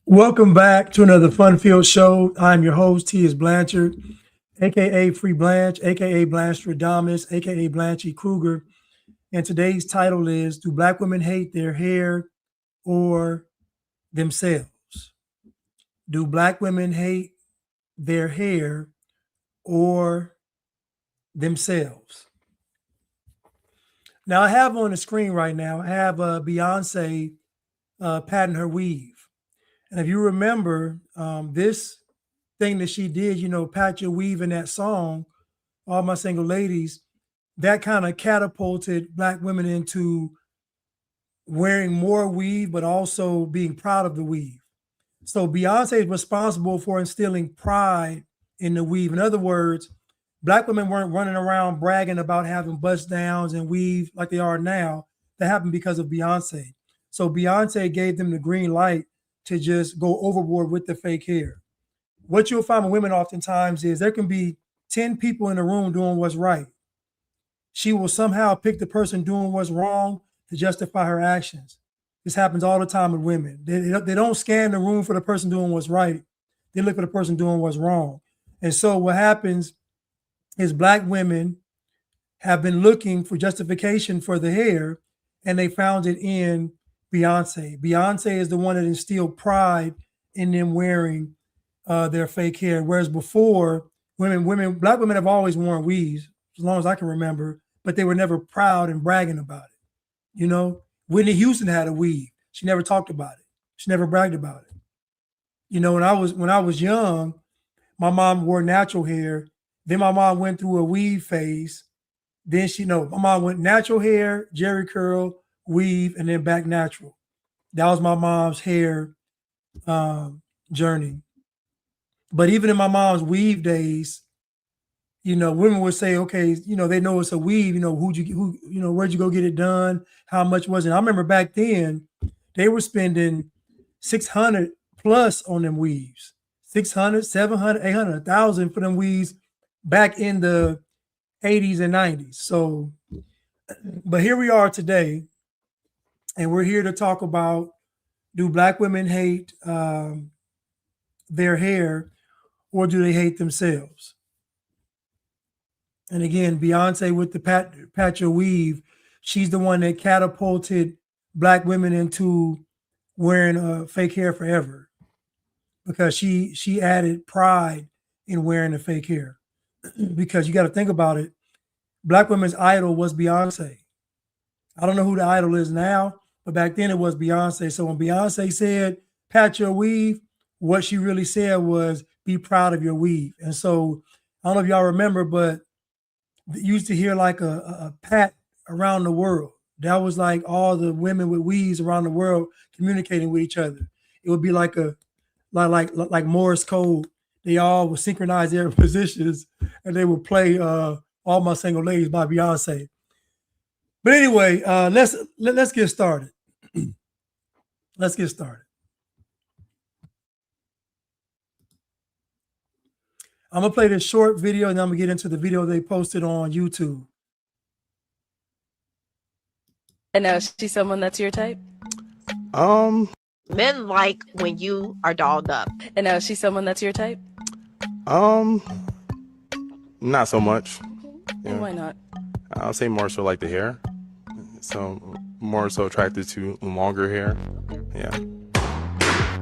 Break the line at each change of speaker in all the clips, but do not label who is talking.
Welcome back to another fun-filled show. I'm your host, T. is Blanchard, aka Free Blanche, aka Blanche Stradamus, aka Blanchie Kruger. And today's title is Do Black Women Hate Their Hair or Themselves? Do Black women hate their hair or themselves? Now, I have on the screen right now, I have Beyonce patting her weave. And if you remember, this thing that she did, pat your weave in that song, All My Single Ladies, that kind of catapulted Black women into wearing more weave, but also being proud of the weave. So Beyonce is responsible for instilling pride in the weave. In other words, Black women weren't running around bragging about having bust downs and weave like they are now. That happened because of Beyonce. So Beyonce gave them the green light to just go overboard with the fake hair. What you'll find with women oftentimes is there can be 10 people in the room doing what's right. She will somehow pick the person doing what's wrong to justify her actions. This happens all the time with women. They don't scan the room for the person doing what's right. They look for the person doing what's wrong. And so what happens is Black women have been looking for justification for the hair, and they found it in Beyonce. Beyonce is the one that instilled pride in them wearing their fake hair. Whereas before, Black women have always worn weaves, as long as I can remember, but they were never proud and bragging about it. Whitney Houston had a weave. She never talked about it. She never bragged about it. When I was young, my mom wore natural hair. Then my mom went through a weave phase. Then my mom went natural hair, jerry curl, weave, and then back natural. That was my mom's hair journey. But even in my mom's weave days, women would say, okay, they know it's a weave, where'd you go get it done? How much was it? I remember back then they were spending 600 plus on them weaves, 600, 700, 800, 1,000 for them weaves back in the 80s and 90s. So, but here we are today, and we're here to talk about, do Black women hate their hair or do they hate themselves? And again, Beyonce with the pat your weave, she's the one that catapulted Black women into wearing fake hair forever, because she added pride in wearing the fake hair. Because you got to think about it, Black women's idol was Beyonce. I don't know who the idol is now, but back then it was Beyonce. So when Beyonce said, pat your weave, what she really said was, be proud of your weave. And so I don't know if y'all remember, but you used to hear like a pat around the world. That was like all the women with weaves around the world communicating with each other. It would be like like Morse code. They all would synchronize their positions and they would play All My Single Ladies by Beyonce. But anyway, let's get started. Let's get started. I'm gonna play this short video and then I'm gonna get into the video they posted on YouTube.
And now she's someone that's your type?
Men like when you are dolled up.
And now she's someone that's your type?
Not so much.
And why not?
I'll say more so like the hair. So more so attracted to longer hair. Yeah.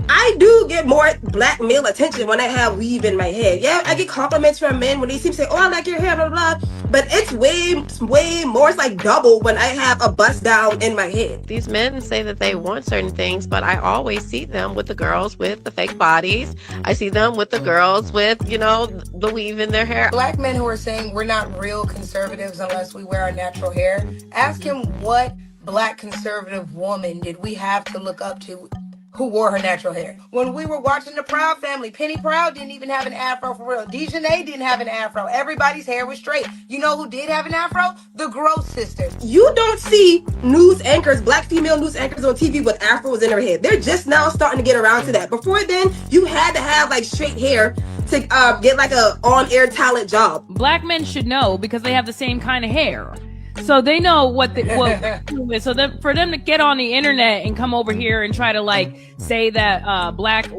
I do get more Black male attention when I have weave in my hair. Yeah, I get compliments from men when they seem to say, oh, I like your hair, blah, blah, blah. But it's way more. It's like double when I have a bust down in my head.
These men say that they want certain things, but I always see them with the girls with the fake bodies. I see them with the girls with, the weave in their hair.
Black men who are saying we're not real conservatives unless we wear our natural hair, ask him what Black conservative woman did we have to look up to who wore her natural hair. When we were watching the Proud Family, Penny Proud didn't even have an afro for real. Dejanay didn't have an afro. Everybody's hair was straight. You know who did have an afro? The Gross sisters.
You don't see news anchors, Black female news anchors on TV with afros in their head. They're just now starting to get around to that. Before then, you had to have like straight hair to get like a on-air talent job.
Black men should know because they have the same kind of hair. So they know what so for them to get on the internet and come over here and try to like say that black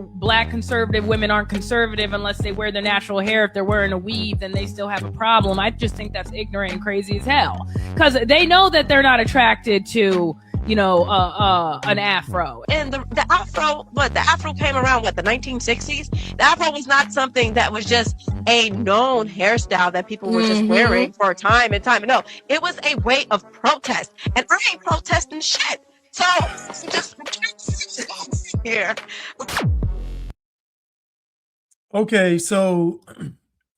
conservative women aren't conservative unless they wear their natural hair. If they're wearing a weave, then they still have a problem. I just think that's ignorant and crazy as hell, because they know that they're not attracted to an afro.
And the afro came around the 1960s. The afro was not something that was just a known hairstyle that people were just wearing for time and time. No, it was a way of protest, and I ain't protesting shit. So just here.
Okay, so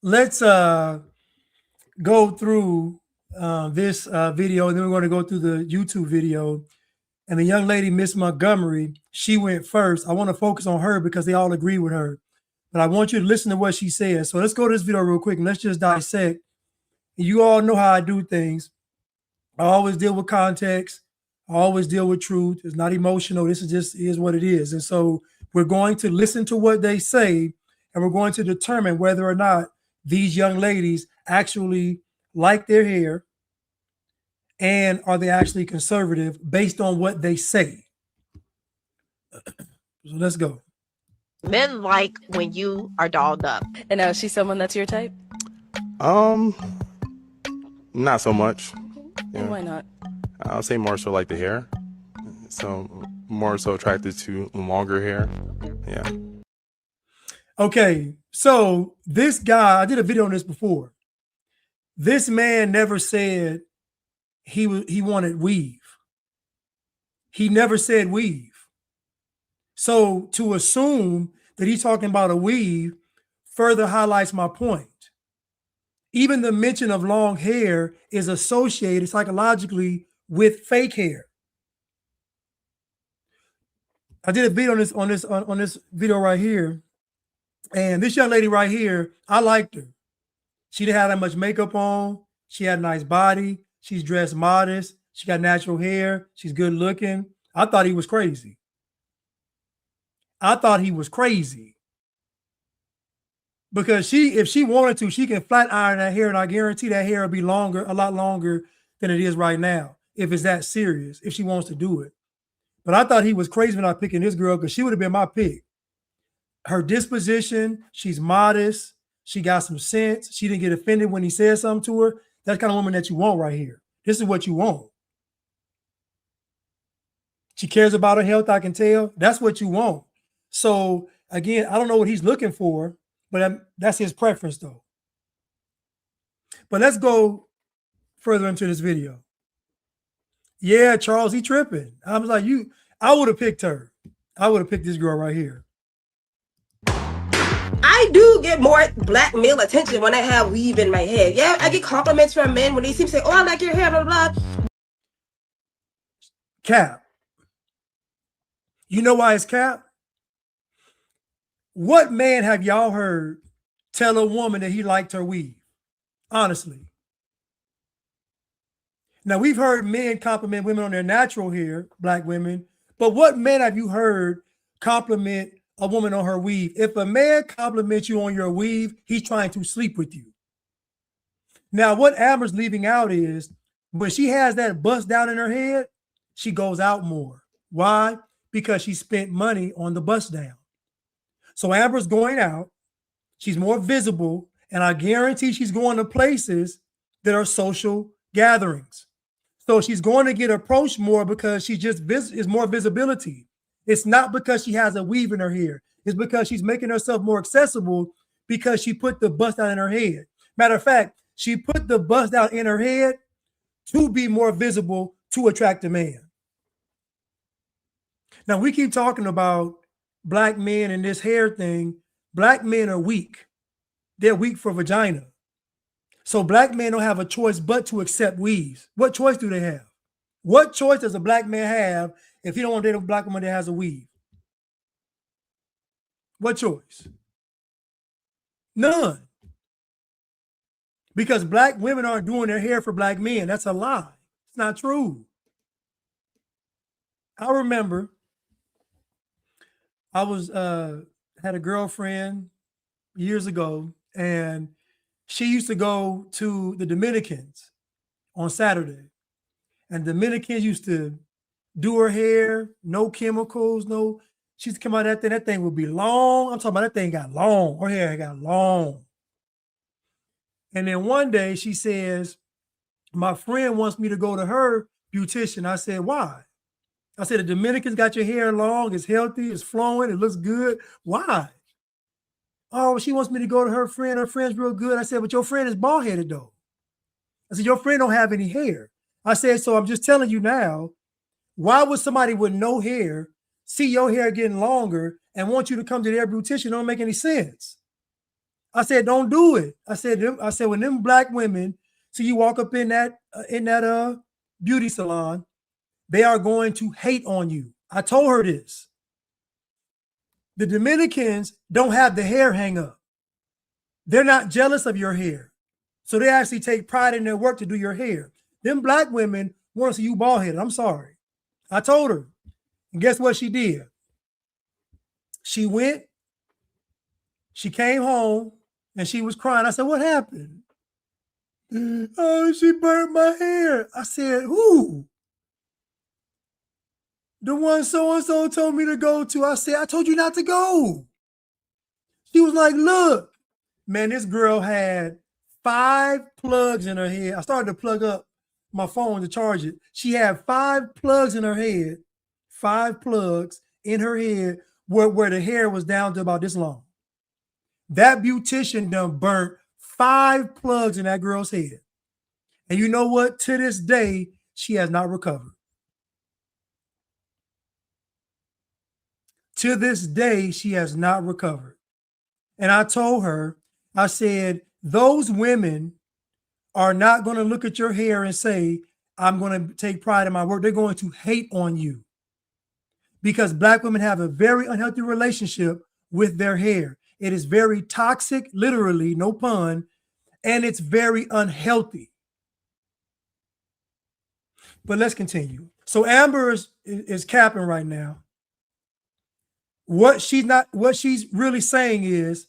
let's go through this video, and then we're going to go through the YouTube video. And the young lady, Miss Montgomery, she went first. I want to focus on her because they all agree with her. But I want you to listen to what she says. So let's go to this video real quick and let's just dissect. You all know how I do things. I always deal with context. I always deal with truth. It's not emotional. This is what it is. And so we're going to listen to what they say, and we're going to determine whether or not these young ladies actually like their hair, and are they actually conservative based on what they say. So let's go.
Men like when you are dolled up.
And now, is she someone that's your type?
Not so much.
And why not?
I'll say more so like the hair. So more so attracted to longer hair. Yeah.
Okay, so this guy, I did a video on this before. This man never said he wanted weave. He never said weave. So to assume that he's talking about a weave further highlights my point. Even the mention of long hair is associated psychologically with fake hair. I did a video on this video right here, and this young lady right here, I liked her. She didn't have that much makeup on. She had a nice body. She's dressed modest. She got natural hair. She's good looking. I thought he was crazy. Because if she wanted to, she can flat iron that hair, and I guarantee that hair will be longer, a lot longer than it is right now, if it's that serious, if she wants to do it. But I thought he was crazy when I picking this girl, because she would have been my pick. Her disposition, she's modest. She got some sense. She didn't get offended when he said something to her. That's the kind of woman that you want right here. This is what you want. She cares about her health, I can tell. That's what you want. So again, I don't know what he's looking for, but that's his preference though. But let's go further into this video. Yeah, Charles, he tripping. I was like, I would have picked her. I would have picked this girl right here.
I do get more black male attention when I have weave in my hair. Yeah, I get compliments from men when they seem to say, oh, I like your hair, blah, blah, blah.
Cap. You know why it's cap? What man have y'all heard tell a woman that he liked her weave? Honestly. Now, we've heard men compliment women on their natural hair, black women, but what man have you heard compliment a woman on her weave? If a man compliments you on your weave, he's trying to sleep with you. Now, what Amber's leaving out is when she has that bust down in her head, she goes out more. Why? Because she spent money on the bust down. So Amber's going out, she's more visible, and I guarantee she's going to places that are social gatherings. So she's going to get approached more because she just is more visibility. It's not because she has a weave in her hair. It's because she's making herself more accessible because she put the bust down in her head. Matter of fact, she put the bust down in her head to be more visible to attract a man. Now, we keep talking about black men and this hair thing. Black men are weak. They're weak for vagina. So black men don't have a choice but to accept weaves. What choice do they have? What choice does a black man have if he don't want to date a black woman that has a weave? What choice? None. Because black women aren't doing their hair for black men. That's a lie. It's not true. I remember I had a girlfriend years ago, and she used to go to the Dominicans on Saturday. And Dominicans used to do her hair, no chemicals, no. She used to come out of that thing would be long. I'm talking about that thing got long. Her hair got long. And then one day she says, my friend wants me to go to her beautician. I said, why? I said, the Dominicans got your hair long, it's healthy, it's flowing, it looks good. Why? Oh, she wants me to go to her friend. Her friend's real good. I said, but your friend is bald-headed though. I said, your friend don't have any hair. I said, so I'm just telling you now, why would somebody with no hair see your hair getting longer and want you to come to their beautician? It don't make any sense. I said, don't do it. I said, when them black women see you walk up in that beauty salon, they are going to hate on you. I told her this. The Dominicans don't have the hair hang up. They're not jealous of your hair. So they actually take pride in their work to do your hair. Them black women want to see you bald headed. I'm sorry. I told her. And guess what she did? She went, she came home, and she was crying. I said, what happened? Oh, she burnt my hair. I said, who? The one so-and-so told me to go to. I said, I told you not to go. She was like, look. Man, this girl had 5 plugs in her head. I started to plug up my phone to charge it. She had 5 plugs in her head, 5 plugs in her head where the hair was down to about this long. That beautician done burnt 5 plugs in that girl's head. And you know what? To this day, she has not recovered. To this day, she has not recovered. And I told her, I said, those women are not going to look at your hair and say, I'm going to take pride in my work. They're going to hate on you because black women have a very unhealthy relationship with their hair. It is very toxic, literally, no pun, and it's very unhealthy. But let's continue. So Amber is capping right now. What she's really saying is,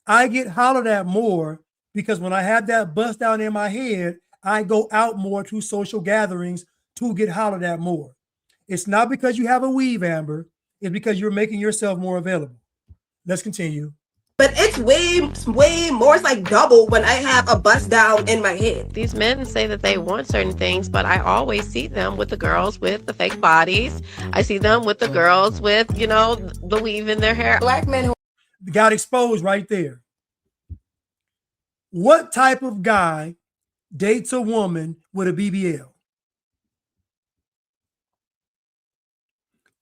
I get hollered at more because when I have that bust down in my head, I go out more to social gatherings to get hollered at more. It's not because you have a weave, Amber. It's because you're making yourself more available. Let's continue.
But it's way more. It's like double when I have a bust down in my head.
These men say that they want certain things, but I always see them with the girls with the fake bodies. I see them with the girls with, the weave in their hair.
Black men who
got exposed right there. What type of guy dates a woman with a BBL?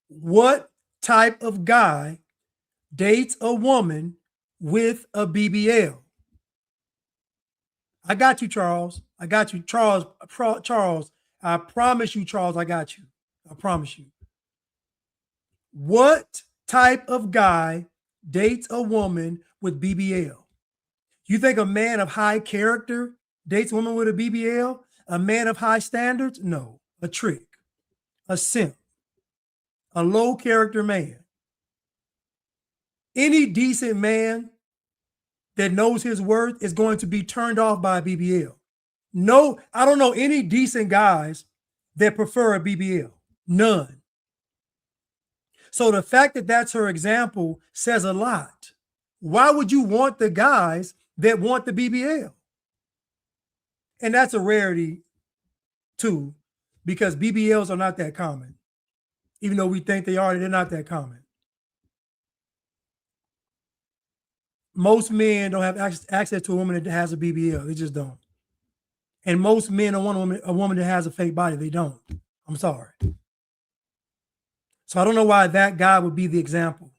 What type of guy dates a woman with a BBL? I got you, Charles. I got you, Charles. Charles, I promise you, Charles, I got you. I promise you. What type of guy dates a woman with BBL? You think a man of high character dates a woman with a BBL? A man of high standards? No. A trick. A simp. A low character man. Any decent man that knows his worth is going to be turned off by a BBL. No, I don't know any decent guys that prefer a BBL. None. So the fact that that's her example says a lot. Why would you want the guys that want the BBL? And that's a rarity too, because BBLs are not that common. Even though we think they are, they're not that common. Most men don't have access to a woman that has a BBL. They just don't. And most men don't want a woman that has a fake body. They don't. I'm sorry. So I don't know why that guy would be the example.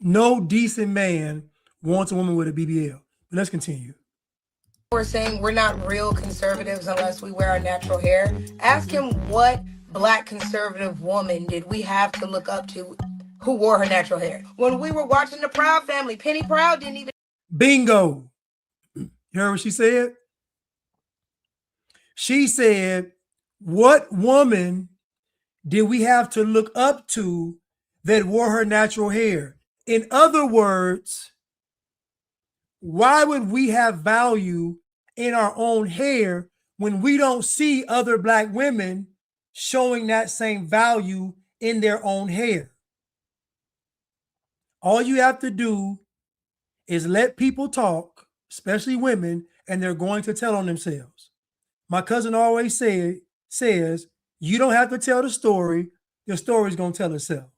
No decent man wants a woman with a BBL. But let's continue.
were saying we're not real conservatives unless we wear our natural hair. Ask him what black conservative woman did we have to look up to who wore her natural hair. When we were watching the Proud Family, Penny Proud didn't even...
Bingo. You heard what she said? She said, what woman did we have to look up to that wore her natural hair? In other words, Why would we have value in our own hair when we don't see other Black women showing that same value in their own hair? All you have to do is let people talk, especially women, and they're going to tell on themselves. My cousin always says, you don't have to tell the story's going to tell itself.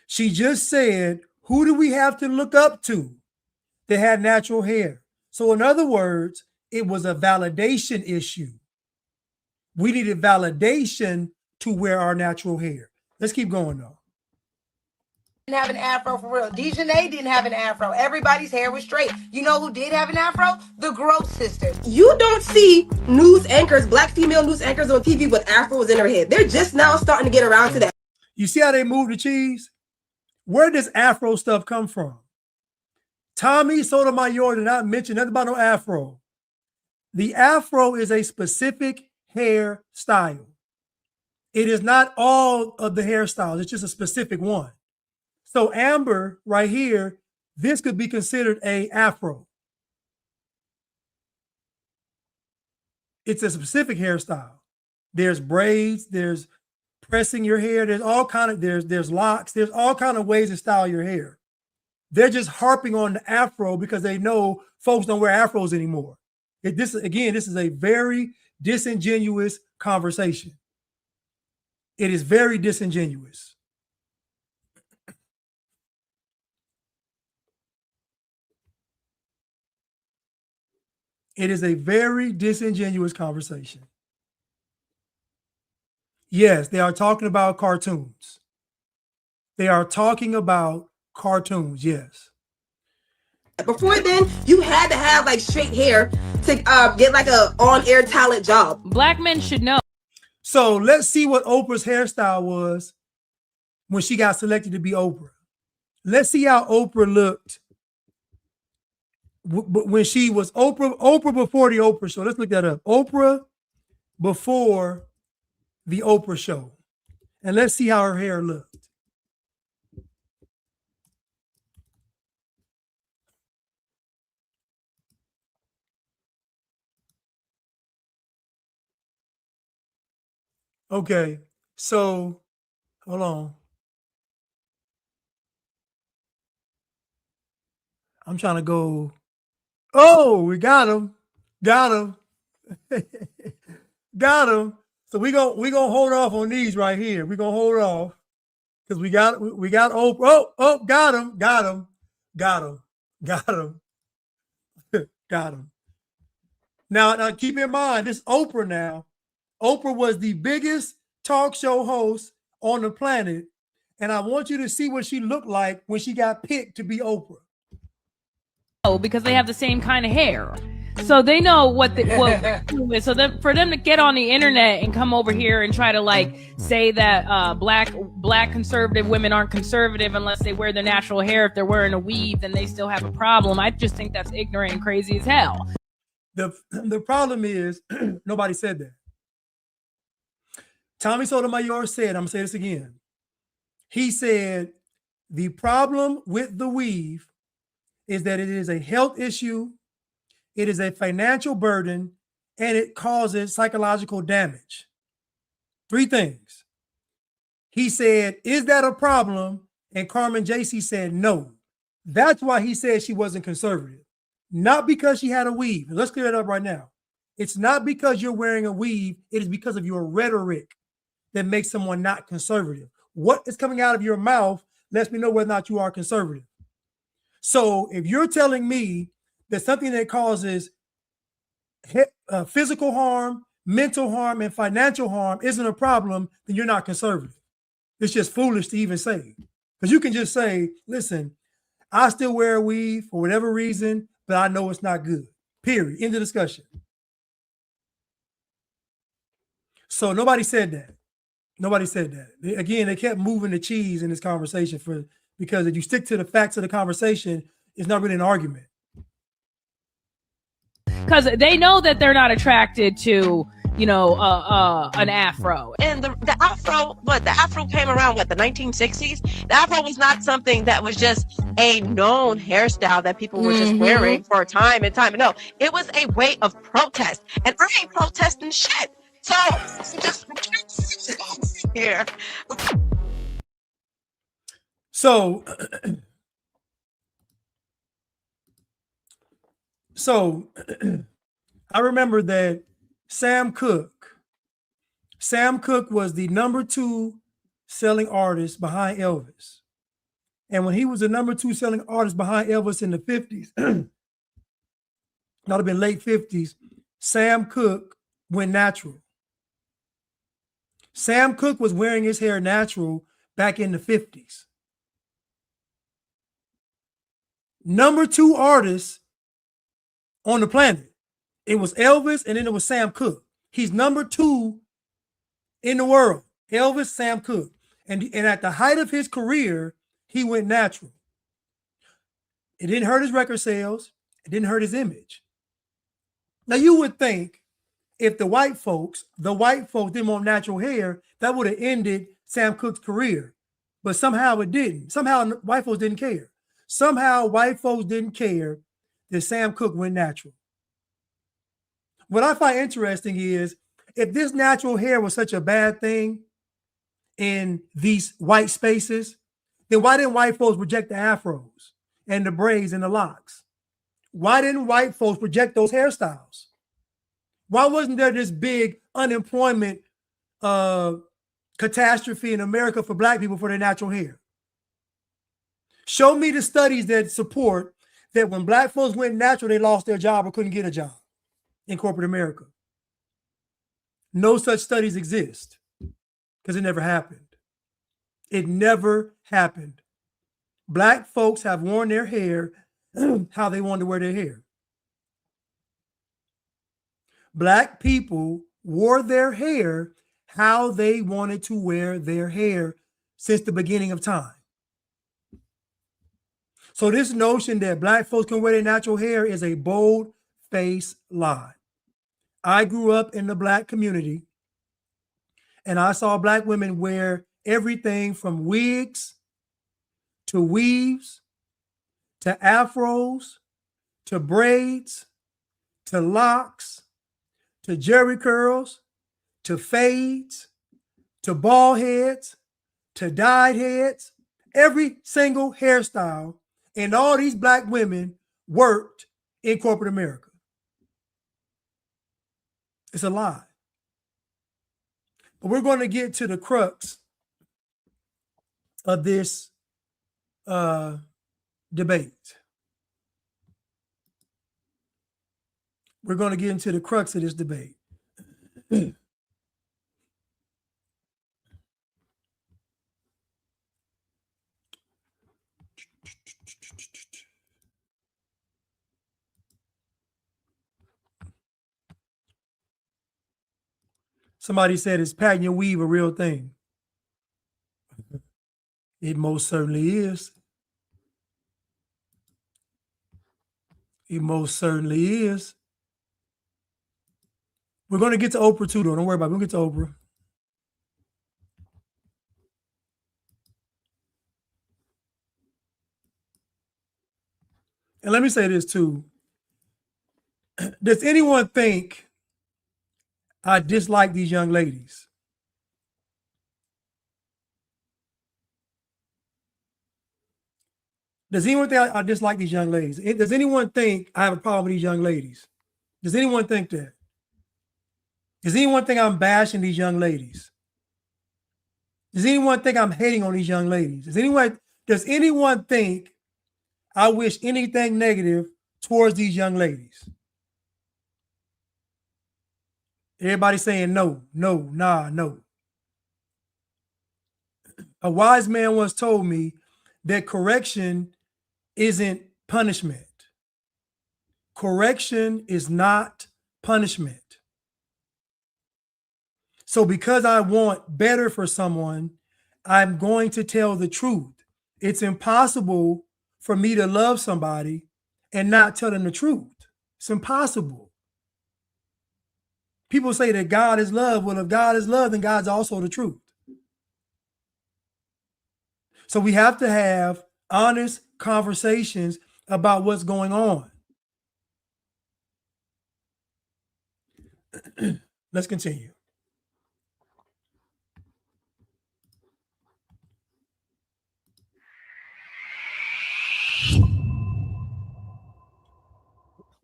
She just said, who do we have to look up to that had natural hair? So in other words, it was a validation issue. We needed validation to wear our natural hair. Let's keep going though.
Didn't have an afro for real. Dejanay didn't have an afro. Everybody's hair was straight. You know who did have an afro? The Gross sisters.
You don't see news anchors, Black female news anchors on TV with afros in their head. They're just now starting to get around to that.
You see how they move the cheese? Where does afro stuff come from? Tommy Sotomayor did not mention nothing about no afro. The afro is a specific hairstyle. It is not all of the hairstyles. It's just a specific one. So Amber right here, this could be considered a afro. It's a specific hairstyle. There's braids, there's pressing your hair, there's all kind of, there's locks, there's all kind of ways to style your hair. They're just harping on the afro because they know folks don't wear afros anymore. This is a very disingenuous conversation. It is very disingenuous. It is a very disingenuous conversation. Yes, they are talking about cartoons. They are talking about cartoons, yes.
Before then, you had to have like straight hair to get like a on-air talent job.
Black men should know.
So let's see what Oprah's hairstyle was when she got selected to be Oprah. Let's see how Oprah looked when she was Oprah before the Oprah show. Let's look that up. Oprah before the Oprah show. And let's see how her hair looked. Okay, so hold on. I'm trying to go. Oh, we got him. Got him. Got him. So we gonna hold off on these right here. We're gonna hold off because we got Oprah. Oh, got him. Got him. Got him. Got him. Got him. Now keep in mind, this Oprah now. Oprah was the biggest talk show host on the planet. And I want you to see what she looked like when she got picked to be Oprah.
Because they have the same kind of hair. So they know what so then for them to get on the internet and come over here and try to like say that black conservative women aren't conservative unless they wear their natural hair. If they're wearing a weave, then they still have a problem. I just think that's ignorant and crazy as hell.
The problem is nobody said that. Tommy Sotomayor said, I'm gonna say this again. He said the problem with the weave is that it is a health issue, it is a financial burden, and it causes psychological damage. 3 things. He said, is that a problem? And Carmen JC said no. That's why he said she wasn't conservative. Not because she had a weave. Let's clear it up right now. It's not because you're wearing a weave. It is because of your rhetoric that makes someone not conservative. What is coming out of your mouth lets me know whether or not you are conservative. So if you're telling me that something that causes physical harm, mental harm, and financial harm isn't a problem, then you're not conservative. It's just foolish to even say. Because you can just say, listen, I still wear a weave for whatever reason, but I know it's not good. Period. End of discussion. So nobody said that. Nobody said that. Again, they kept moving the cheese in this conversation because if you stick to the facts of the conversation, it's not really an argument.
Because they know that they're not attracted to an afro.
And the afro came around the 1960s. The afro was not something that was just a known hairstyle that people were just wearing for time and time. No, it was a way of protest, and I ain't protesting shit. So just here.
So I remember that Sam Cooke was the #2 selling artist behind Elvis. And when he was the #2 selling artist behind Elvis in the 50s, that would have been late 50s, Sam Cooke went natural. Sam Cooke was wearing his hair natural back in the 50s. #2 artist on the planet. It was Elvis, and then it was Sam Cooke. He's #2 in the world. Elvis, Sam Cooke. And at the height of his career, he went natural. It didn't hurt his record sales. It didn't hurt his image. Now, you would think if the white folks didn't want natural hair, that would have ended Sam Cooke's career. But somehow it didn't. Somehow white folks didn't care. Somehow white folks didn't care that Sam Cooke went natural. What I find interesting is if this natural hair was such a bad thing in these white spaces, then why didn't white folks reject the afros and the braids and the locks? Why didn't white folks reject those hairstyles? Why wasn't there this big unemployment catastrophe in America for black people for their natural hair? Show me the studies that support that when black folks went natural, they lost their job or couldn't get a job in corporate America. No such studies exist because it never happened. It never happened. Black folks have worn their hair how they wanted to wear their hair. Black people wore their hair how they wanted to wear their hair since the beginning of time. So this notion that black folks can wear their natural hair is a bold-faced lie. I grew up in the black community, and I saw black women wear everything from wigs to weaves to afros to braids to locks to jerry curls to fades to bald heads to dyed heads. Every single hairstyle, and all these black women worked in corporate America. It's a lie. But we're going to get to the crux of this debate. We're going to get into the crux of this debate. Somebody said, is patting your weave a real thing? It most certainly is. It most certainly is. We're going to get to Oprah too, though. Don't worry about it. We'll get to Oprah. And let me say this too. Does anyone think I dislike these young ladies? Does anyone think I dislike these young ladies? Does anyone think I have a problem with these young ladies? Does anyone think that? Does anyone think I'm bashing these young ladies? Does anyone think I'm hating on these young ladies? Does anyone think I wish anything negative towards these young ladies? Everybody saying no, no, nah, no. A wise man once told me that correction isn't punishment. Correction is not punishment. So because I want better for someone, I'm going to tell the truth. It's impossible for me to love somebody and not tell them the truth. It's impossible. people say that God is love. Well, if God is love, then God's also the truth. So we have to have honest conversations about what's going on. Let's continue.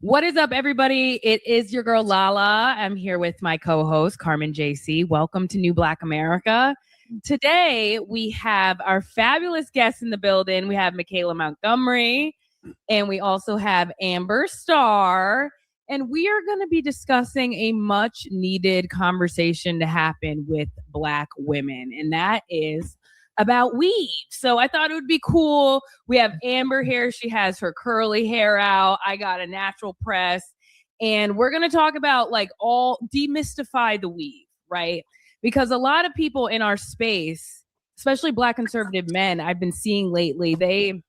What is up, everybody? It is your girl Lala. I'm here with my co-host Carmen JC. Welcome to New Black America. Today we have our fabulous guests in the building. We have Michaela Montgomery, and we also have Amber Starr. And we are going to be discussing a much needed conversation to happen with Black women, and that is about weave. So I thought it would be cool. We have Amber here. She has her curly hair out. I got a natural press. And we're going to talk about like all demystify the weave, right? Because a lot of people in our space, especially Black conservative men, I've been seeing lately, they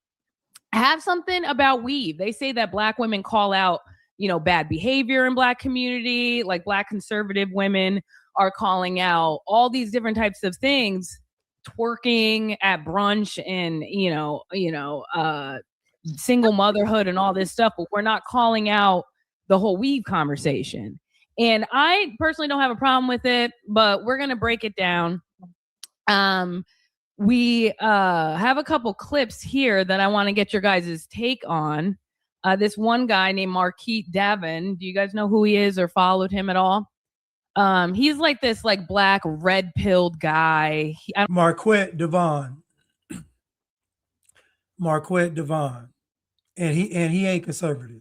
have something about weave. They say that Black women call out, you know, bad behavior in Black community, like Black conservative women are calling out all these different types of things, twerking at brunch and, single motherhood and all this stuff, but we're not calling out the whole weave conversation. And I personally don't have a problem with it, but we're going to break it down. We have a couple clips here that I want to get your guys' take on. This one guy named Marquette Davin. Do you guys know who he is or followed him at all? He's like this like Black red-pilled guy.
Marquette Devon. Marquette Devon. And he ain't conservative.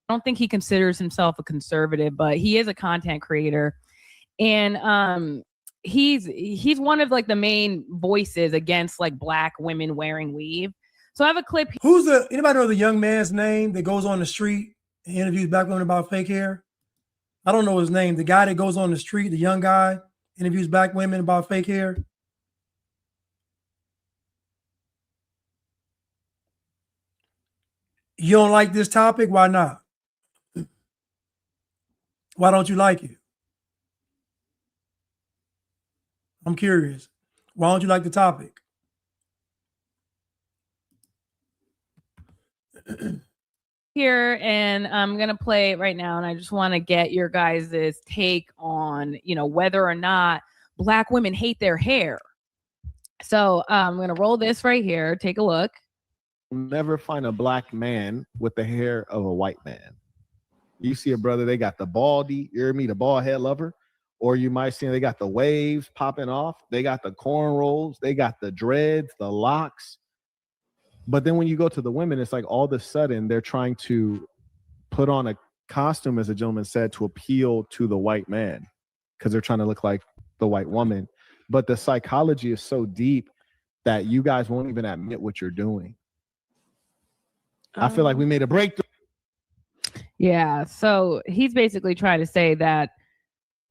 I don't think he considers himself a conservative, but he is a content creator. And he's one of like the main voices against like Black women wearing weave. So I have a clip.
Anybody know the young man's name that goes on the street and interviews Black women about fake hair? I don't know his name. The guy that goes on the street, the young guy, interviews Black women about fake hair. You don't like this topic? Why not? Why don't you like it? I'm curious. Why don't you like the topic?
Here, and I'm gonna play it right now, and I just want to get your guys' take on, you know, whether or not Black women hate their hair. So I'm gonna roll this right here. Take a look.
Never find a Black man with the hair of a white man. You see a brother, they got the baldy, you hear me, the bald head lover, or you might see they got the waves popping off, they got the corn rolls, they got the dreads, the locks. But then when you go to the women, it's like all of a sudden they're trying to put on a costume, as a gentleman said, to appeal to the white man because they're trying to look like the white woman. But the psychology is so deep that you guys won't even admit what you're doing. I feel like we made a breakthrough.
Yeah, so he's basically trying to say that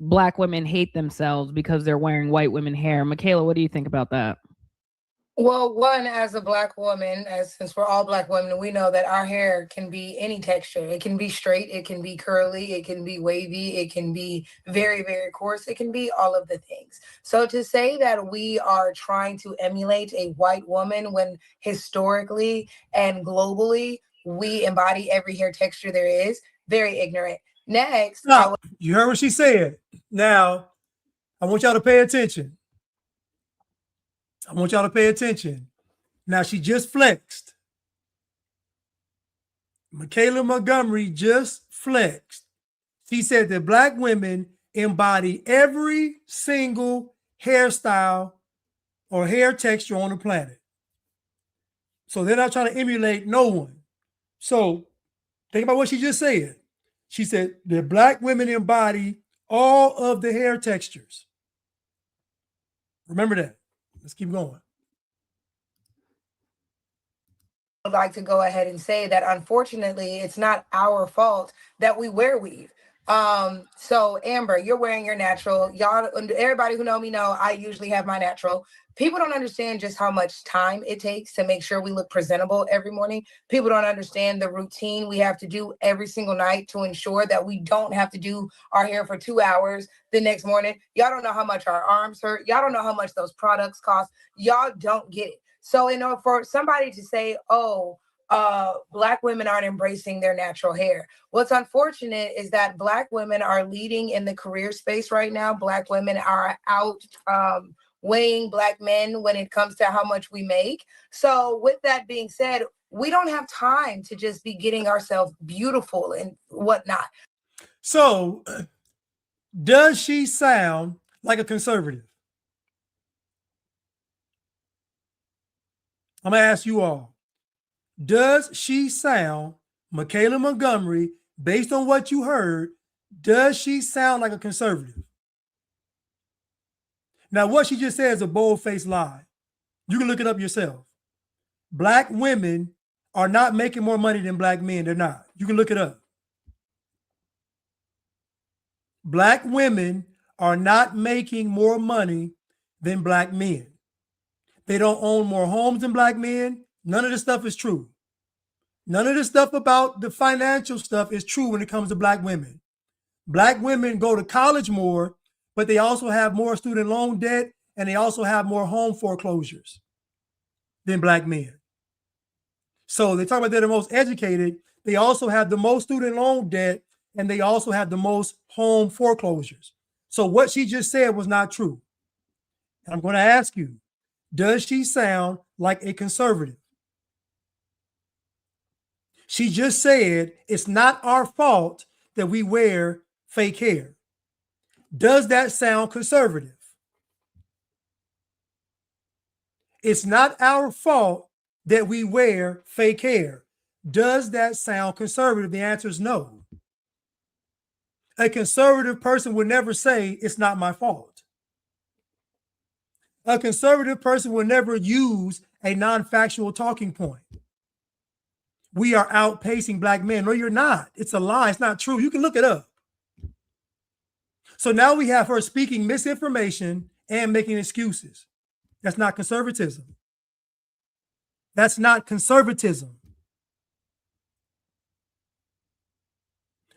Black women hate themselves because they're wearing white women hair. Michaela, what do you think about that?
Well, one, as a Black woman, since we're all Black women, we know that our hair can be any texture. It can be straight, it can be curly, it can be wavy, it can be very, very coarse, it can be all of the things. So to say that we are trying to emulate a white woman when historically and globally we embody every hair texture there is, very ignorant. Next,
you heard what she said. Now, I want y'all to pay attention. I want y'all to pay attention. Now, she just flexed. Michaela Montgomery just flexed. She said that Black women embody every single hairstyle or hair texture on the planet. So they're not trying to emulate no one. So think about what she just said. She said that Black women embody all of the hair textures. Remember that. Let's keep going.
I'd like to go ahead and say that unfortunately, it's not our fault that we wear weave. So Amber, you're wearing your natural. Y'all, everybody who know me know I usually have my natural. People don't understand just how much time it takes to make sure we look presentable every morning. People don't understand the routine we have to do every single night to ensure that we don't have to do our hair for 2 hours the next morning. Y'all don't know how much our arms hurt. Y'all don't know how much those products cost. Y'all don't get it. So in order for somebody to say, oh, Black women aren't embracing their natural hair. What's unfortunate is that Black women are leading in the career space right now. Black women are out weighing Black men when it comes to how much we make. So with that being said, we don't have time to just be getting ourselves beautiful and whatnot.
So does she sound like a conservative? I'm going to ask you all. Does she sound, Michaela Montgomery, based on what you heard, does she sound like a conservative? Now, what she just said is a bold-faced lie. You can look it up yourself. Black women are not making more money than Black men. They're not. You can look it up. Black women are not making more money than Black men. They don't own more homes than Black men. None of this stuff is true. None of the stuff about the financial stuff is true when it comes to Black women. Black women go to college more, but they also have more student loan debt and they also have more home foreclosures than Black men. So they talk about they're the most educated. They also have the most student loan debt and they also have the most home foreclosures. So what she just said was not true. And I'm going to ask you, does she sound like a conservative? She just said it's not our fault that we wear fake hair. Does that sound conservative? It's not our fault that we wear fake hair. Does that sound conservative? The answer is no. A conservative person would never say it's not my fault. A conservative person will never use a non-factual talking point. We are outpacing Black men. No, you're not. It's a lie. It's not true. You can look it up. So now we have her speaking misinformation and making excuses. That's not conservatism. That's not conservatism.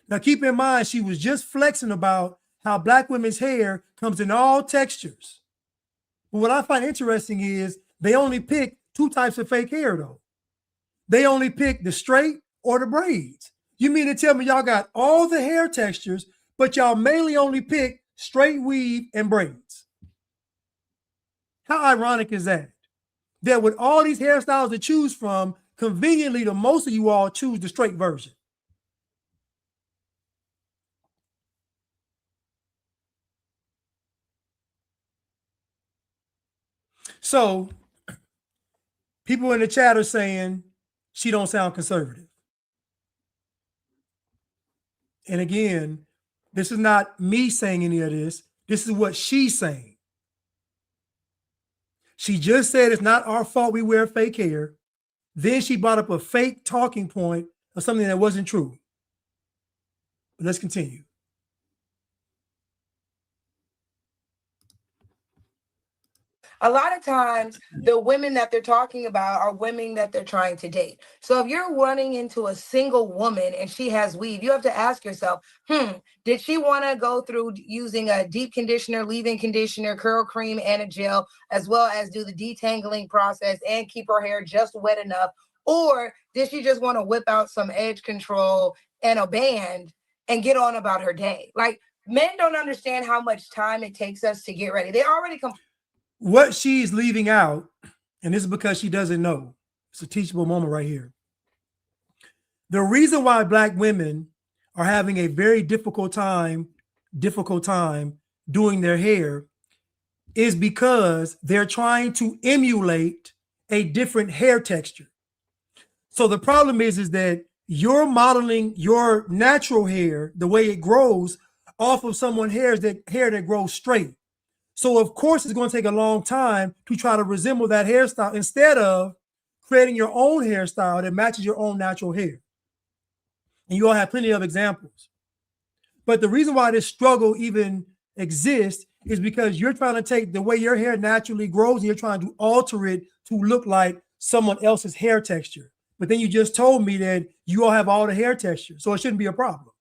Now keep in mind, she was just flexing about how Black women's hair comes in all textures. But what I find interesting is they only pick two types of fake hair though. They only pick the straight or the braids. You mean to tell me y'all got all the hair textures, but y'all mainly only pick straight weave and braids? How ironic is that? That with all these hairstyles to choose from, conveniently, the most of you all choose the straight version. So people in the chat are saying she don't sound conservative. And again, this is not me saying any of this. This is what she's saying. She just said it's not our fault we wear fake hair. Then she brought up a fake talking point of something that wasn't true. But let's continue.
A lot of times, the women that they're talking about are women that they're trying to date. So if you're running into a single woman and she has weave, you have to ask yourself, did she want to go through using a deep conditioner, leave-in conditioner, curl cream, and a gel, as well as do the detangling process and keep her hair just wet enough? Or did she just want to whip out some edge control and a band and get on about her day? Like, men don't understand how much time it takes us to get ready. They already
What she's leaving out, and this is because she doesn't know, it's a teachable moment right here. The reason why Black women are having a very difficult time doing their hair is because they're trying to emulate a different hair texture. So the problem is that you're modeling your natural hair, the way it grows, off of someone's hair that grows straight. So of course it's going to take a long time to try to resemble that hairstyle instead of creating your own hairstyle that matches your own natural hair. And you all have plenty of examples. But the reason why this struggle even exists is because you're trying to take the way your hair naturally grows and you're trying to alter it to look like someone else's hair texture. But then you just told me that you all have all the hair texture, so it shouldn't be a problem.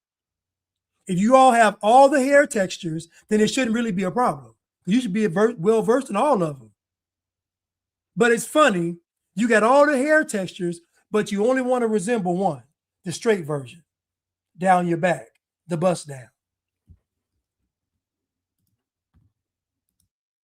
If you all have all the hair textures, then it shouldn't really be a problem. You should be well-versed in all of them. But it's funny, you got all the hair textures, but you only want to resemble one, the straight version, down your back, the bust down.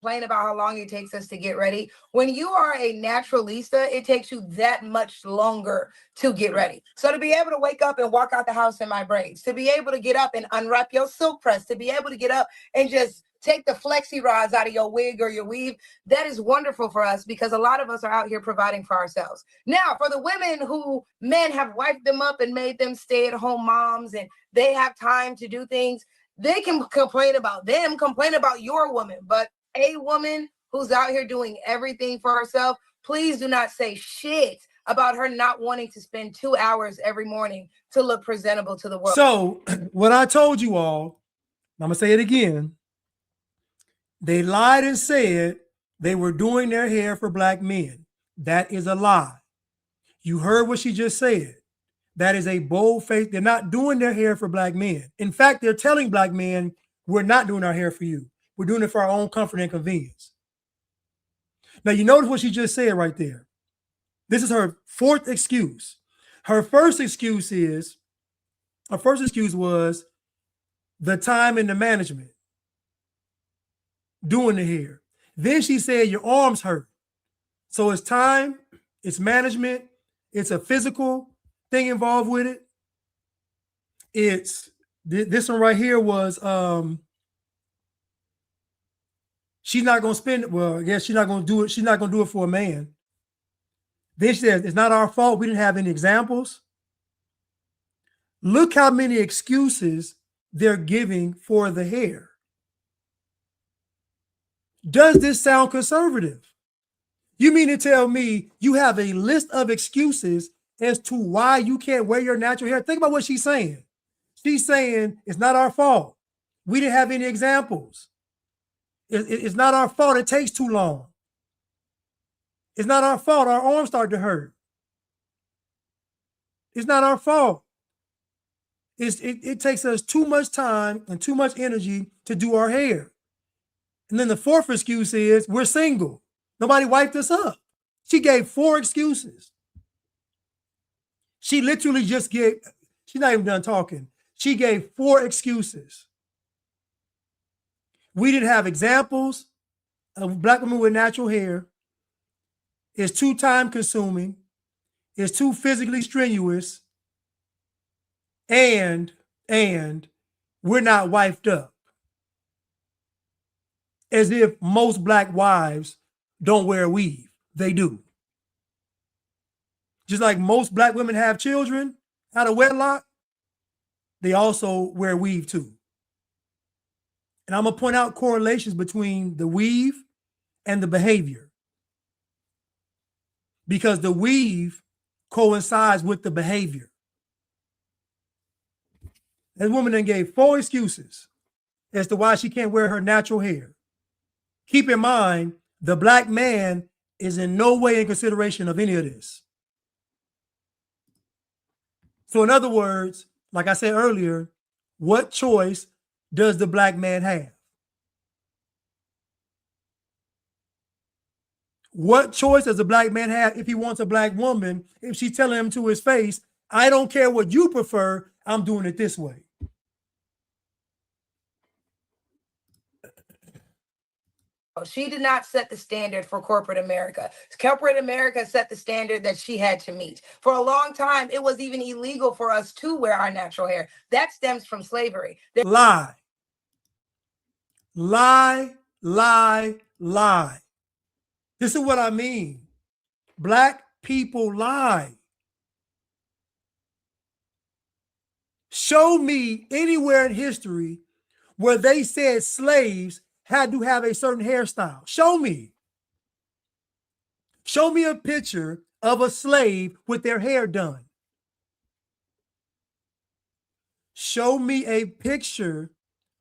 Complain about how long it takes us to get ready. When you are a naturalista, it takes you that much longer to get ready. So to be able to wake up and walk out the house in my braids, to be able to get up and unwrap your silk press, to be able to get up and just take the flexi rods out of your wig or your weave, that is wonderful for us because a lot of us are out here providing for ourselves. Now, for the women who men have wiped them up and made them stay-at-home moms and they have time to do things, they can complain about them, complain about your woman, but a woman who's out here doing everything for herself, please do not say shit about her not wanting to spend 2 hours every morning to look presentable to the world.
So what I told you all, I'm gonna say it again. They lied and said they were doing their hair for black men. That is a lie. You heard what she just said. That is a bold face. They're not doing their hair for black men. In fact, they're telling black men, we're not doing our hair for you. We're doing it for our own comfort and convenience. Now, you notice what she just said right there. This is her fourth excuse. Her first excuse was the time and the management doing the hair. Then she said your arms hurt. So it's time, it's management, it's a physical thing involved with it. It's this one right here was she's not going to spend it. Well, I guess she's not going to do it. She's not going to do it for a man. Then she says, it's not our fault. We didn't have any examples. Look how many excuses they're giving for the hair. Does this sound conservative? You mean to tell me you have a list of excuses as to why you can't wear your natural hair? Think about what she's saying. She's saying it's not our fault. We didn't have any examples. It's not our fault. It takes too long. It's not our fault. Our arms start to hurt. It's not our fault. It takes us too much time and too much energy to do our hair. And then the fourth excuse is we're single. Nobody wiped us up. She gave 4 excuses. She literally just gave, she's not even done talking. She gave 4 excuses. We didn't have examples of black women with natural hair. It's too time consuming. It's too physically strenuous. And we're not wifed up. As if most black wives don't wear a weave. They do. Just like most black women have children out of wedlock, they also wear weave too. And I'm going to point out correlations between the weave and the behavior. Because the weave coincides with the behavior. That woman then gave 4 excuses as to why she can't wear her natural hair. Keep in mind, the black man is in no way in consideration of any of this. So in other words, like I said earlier, what choice does the black man have? What choice does a black man have if he wants a black woman, if she's telling him to his face, I don't care what you prefer, I'm doing it this way?
She did not set the standard for corporate America. Corporate America set the standard that she had to meet. For a long time, it was even illegal for us to wear our natural hair. That stems from slavery.
Lie. Lie, lie, lie. This is what I mean. Black people lie. Show me anywhere in history where they said slaves had to have a certain hairstyle. Show me. Show me a picture of a slave with their hair done. Show me a picture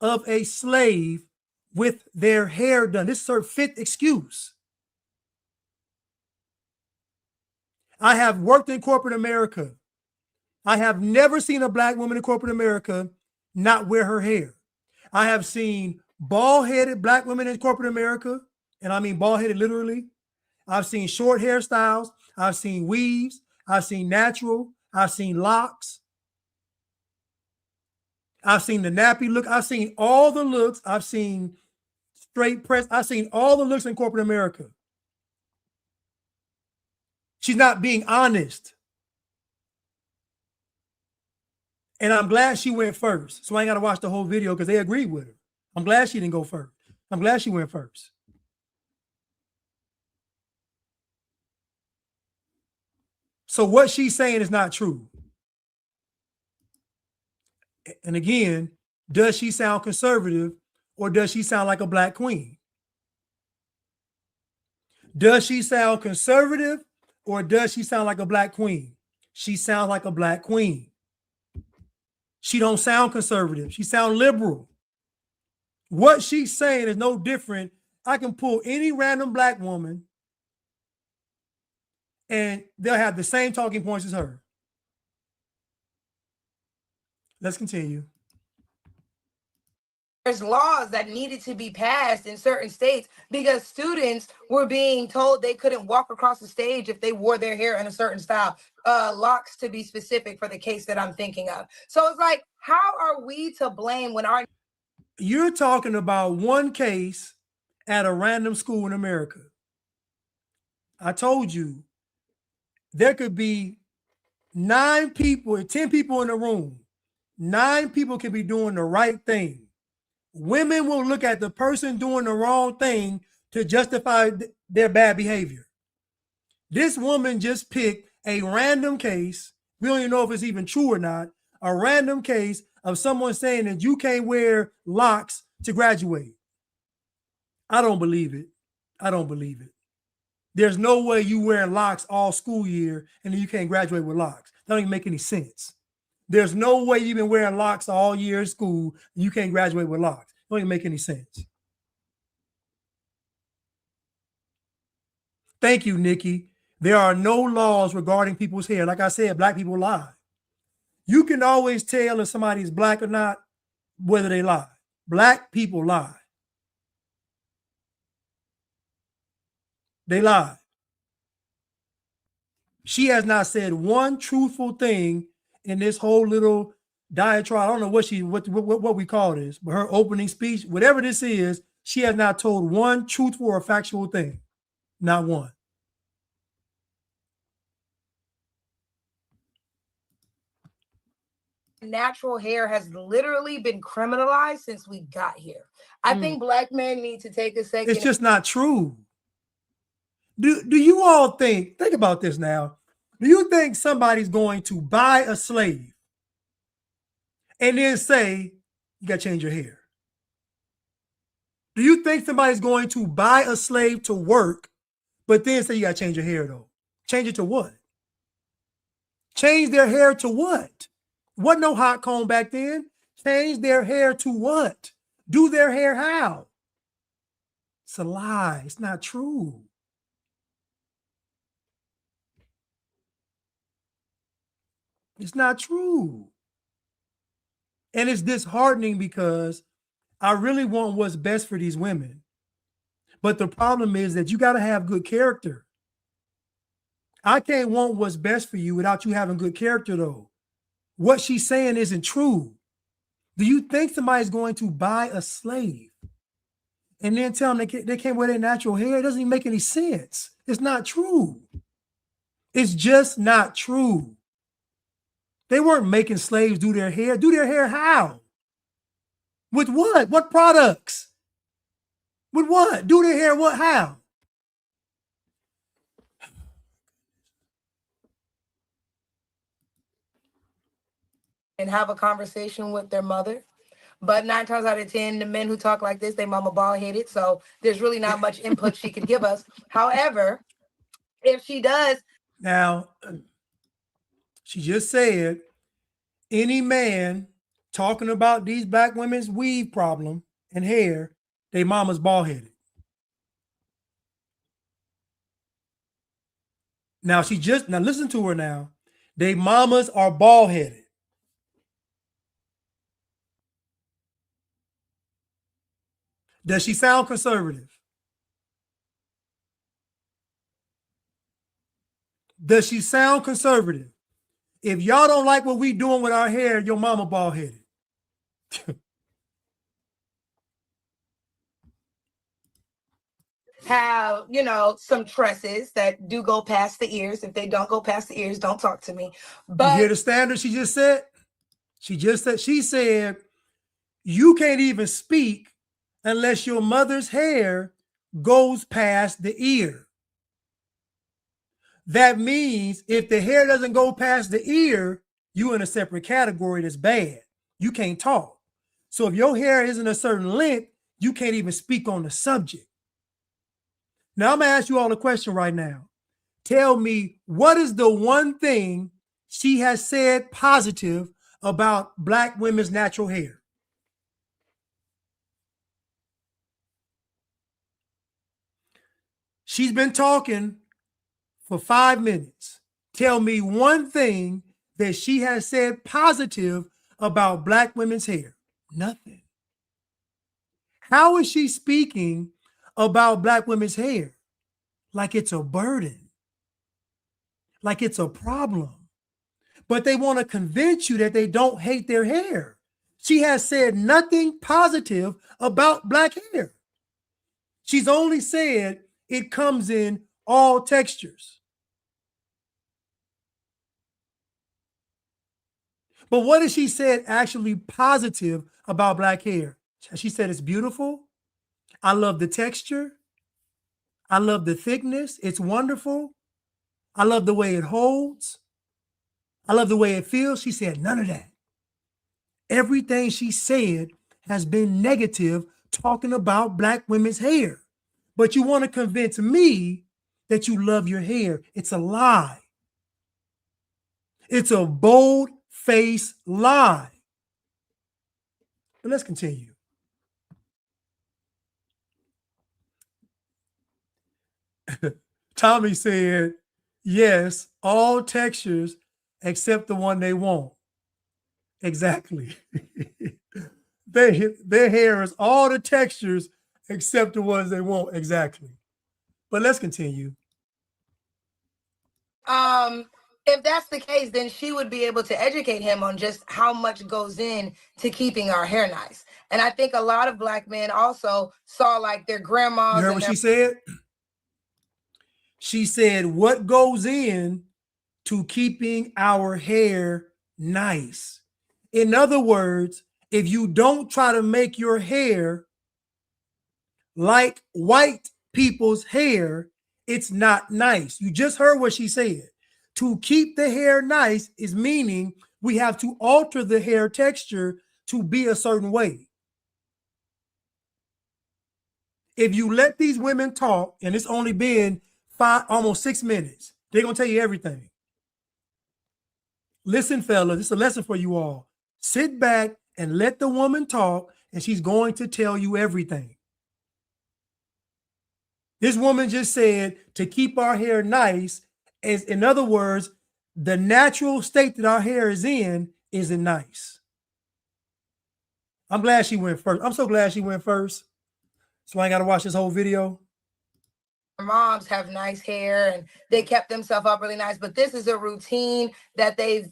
of a slave with their hair done. This is her fifth excuse. I have worked in corporate America. I have never seen a black woman in corporate America not wear her hair. I have seen bald-headed black women in corporate America, and I mean bald-headed literally. I've seen short hairstyles. I've seen weaves. I've seen natural. I've seen locks. I've seen the nappy look. I've seen all the looks. I've seen straight press. I've seen all the looks in corporate America. She's not being honest. And I'm glad she went first. So I ain't got to watch the whole video because they agreed with her. I'm glad she didn't go first. I'm glad she went first. So what she's saying is not true. And again, does she sound conservative or does she sound like a black queen? Does she sound conservative or does she sound like a black queen? She sounds like a black queen. She don't sound conservative. She sound liberal. What she's saying is no different. I can pull any random black woman and they'll have the same talking points as her. Let's continue.
There's laws that needed to be passed in certain states because students were being told they couldn't walk across the stage if they wore their hair in a certain style. Locks, to be specific, for the case that I'm thinking of. So it's like, how are we to blame when our...
You're talking about one case at a random school in America. I told you there could be 9 people or 10 people in the room. 9 people can be doing the right thing. Women will look at the person doing the wrong thing to justify their bad behavior. This woman just picked a random case. We don't even know if it's even true or not. A random case of someone saying that you can't wear locks to graduate. I don't believe it. I don't believe it. There's no way you wearing locks all school year and then you can't graduate with locks. That don't even make any sense. There's no way you've been wearing locks all year in school and you can't graduate with locks. It don't even make any sense. Thank you, Nikki. There are no laws regarding people's hair. Like I said, black people lie. You can always tell if somebody's black or not, whether they lie. Black people lie. They lie. She has not said one truthful thing in this whole little diatribe. I don't know what we call this, but her opening speech, whatever this is, she has not told one truthful or factual thing. Not one.
Natural hair has literally been criminalized since we got here. I think black men need to take a second.
It's just not true. Do you all think about this now. Do you think somebody's going to buy a slave and then say, you got to change your hair? Do you think somebody's going to buy a slave to work, but then say, you got to change your hair though? Change it to what? Change their hair to what? Wasn't no hot comb back then. Change their hair to what? Do their hair how? It's a lie. It's not true. It's not true. And it's disheartening because I really want what's best for these women. But the problem is that you got to have good character. I can't want what's best for you without you having good character, though. What she's saying isn't true. Do you think somebody's going to buy a slave and then tell them they can't wear their natural hair? It doesn't even make any sense. It's not true. It's just not true. They weren't making slaves do their hair. Do their hair how? With what? What products? With what? Do their hair what? How?
And have a conversation with their mother. But 9 times out of 10, the men who talk like this, they mama bald-headed. So there's really not much input she could give us. However, if she does.
Now, she just said any man talking about these black women's weave problem and hair, they mama's bald headed. Now now listen to her now. They mamas are bald headed. Does she sound conservative? Does she sound conservative? If y'all don't like what we doing with our hair, your mama bald headed.
Have, some tresses that do go past the ears. If they don't go past the ears, don't talk to me. But
you hear the standard she just said? She said, you can't even speak unless your mother's hair goes past the ear. That means if the hair doesn't go past the ear, you in a separate category that's bad. You can't talk. So if your hair isn't a certain length, you can't even speak on the subject. Now I'm gonna ask you all a question right now. Tell me, what is the one thing she has said positive about black women's natural hair? She's been talking for 5 minutes. Tell me one thing that she has said positive about black women's hair. Nothing. How is she speaking about black women's hair? Like it's a burden, like it's a problem. But they want to convince you that they don't hate their hair. She has said nothing positive about black hair. She's only said it comes in all textures. But what has she said actually positive about black hair? She said it's beautiful. I love the texture. I love the thickness. It's wonderful. I love the way it holds. I love the way it feels. She said none of that. Everything she said has been negative, talking about black women's hair. But you want to convince me that you love your hair. It's a lie. It's a bold-faced lie. But let's continue. Tommy said, yes, all textures except the one they want. Exactly. Their hair is all the textures except the ones they want. Exactly. But let's continue.
If that's the case, then she would be able to educate him on just how much goes in to keeping our hair nice. And I think a lot of black men also saw like their grandmas.
You heard what she said? She said, what goes in to keeping our hair nice? In other words, if you don't try to make your hair like white people's hair, it's not nice. You just heard what she said. To keep the hair nice is meaning we have to alter the hair texture to be a certain way. If you let these women talk, and it's only been almost 6 minutes, they're going to tell you everything. Listen, fellas, it's a lesson for you all. Sit back and let the woman talk, and she's going to tell you everything. This woman just said to keep our hair nice, is, in other words, the natural state that our hair is in isn't nice. I'm glad she went first. I'm so glad she went first. So I ain't got to watch this whole video.
Moms have nice hair and they kept themselves up really nice, but this is a routine that they've,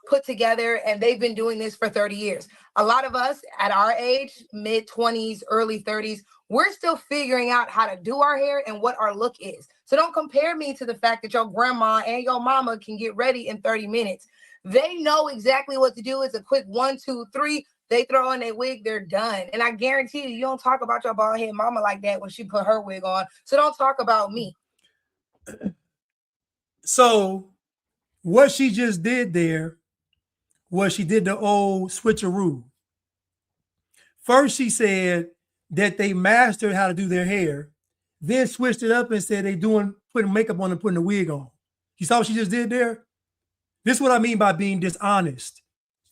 put together, and they've been doing this for 30 years. A lot of us at our age, mid-20s, early 30s, we're still figuring out how to do our hair and what our look is. So don't compare me to the fact that your grandma and your mama can get ready in 30 minutes. They know exactly what to do. It's a quick 1, 2, 3. They throw on their wig, they're done. And I guarantee you don't talk about your bald head mama like that when she put her wig on. So don't talk about me.
So what she just did there was she did the old switcheroo. First, she said that they mastered how to do their hair, then switched it up and said they putting makeup on and putting a wig on. You saw what she just did there? This is what I mean by being dishonest.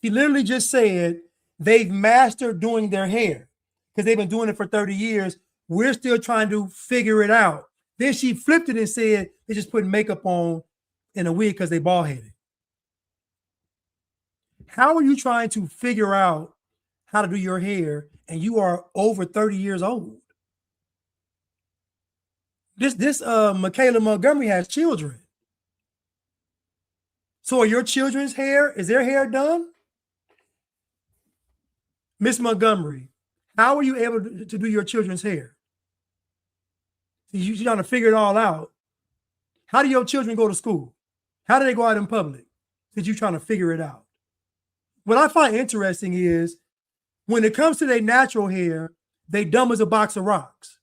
She literally just said they've mastered doing their hair because they've been doing it for 30 years. We're still trying to figure it out. Then she flipped it and said they just put makeup on in a wig because they bald headed. How are you trying to figure out how to do your hair and you are over 30 years old? This Michaela Montgomery has children. So are your children's hair, is their hair done? Miss Montgomery, how are you able to do your children's hair? You're trying to figure it all out. How do your children go to school? How do they go out in public? Because you're trying to figure it out. What I find interesting is when it comes to their natural hair, they dumb as a box of rocks.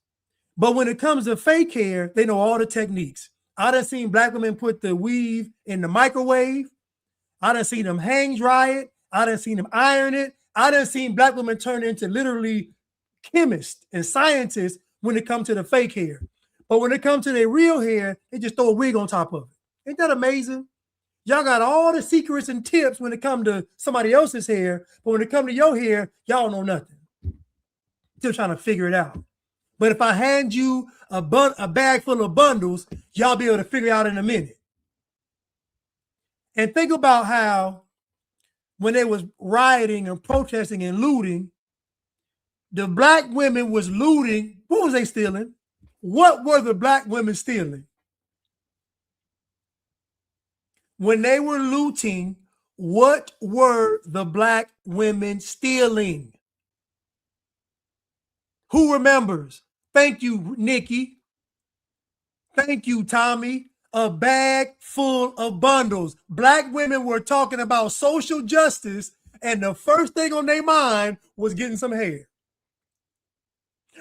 But when it comes to fake hair, they know all the techniques. I done seen black women put the weave in the microwave. I done seen them hang dry it. I done seen them iron it. I done seen black women turn into literally chemists and scientists when it comes to the fake hair. But when it comes to their real hair, they just throw a wig on top of it. Ain't that amazing? Y'all got all the secrets and tips when it comes to somebody else's hair, but when it comes to your hair, y'all know nothing. Still trying to figure it out. But if I hand you a bag full of bundles, y'all be able to figure it out in a minute. And think about how when they was rioting and protesting and looting, the black women was looting. What was they stealing? What were the black women stealing? When they were looting, what were the black women stealing? Who remembers? Thank you, Nikki. Thank you, Tommy. A bag full of bundles. Black women were talking about social justice, and the first thing on their mind was getting some hair.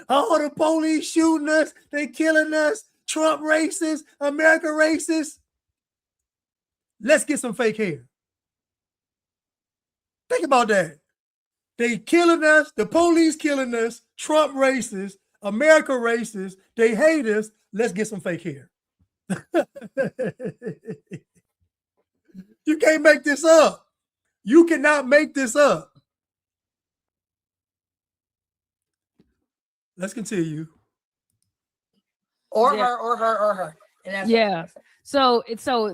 Oh, the police shooting us. They killing us. Trump racist. America racist. Let's get some fake hair. Think about that. They killing us. The police killing us. Trump racist. America racist. They hate us. Let's get some fake hair. You can't make this up. You cannot make this up. Let's continue.
Or
Yeah.
her. And that's
Yeah. So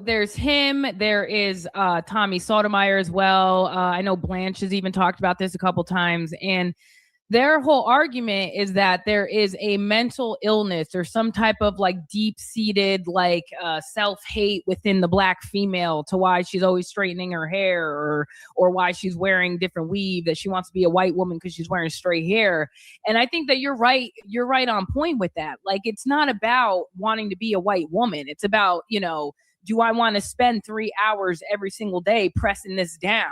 there's him. There is Tommy Sotomayor as well. I know Blanche has even talked about this a couple times, and their whole argument is that there is a mental illness or some type of like deep-seated like self-hate within the black female to why she's always straightening her hair or why she's wearing different weave, that she wants to be a white woman because she's wearing straight hair. And I think that you're right on point with that. Like, it's not about wanting to be a white woman. It's about, do I want to spend 3 hours every single day pressing this down?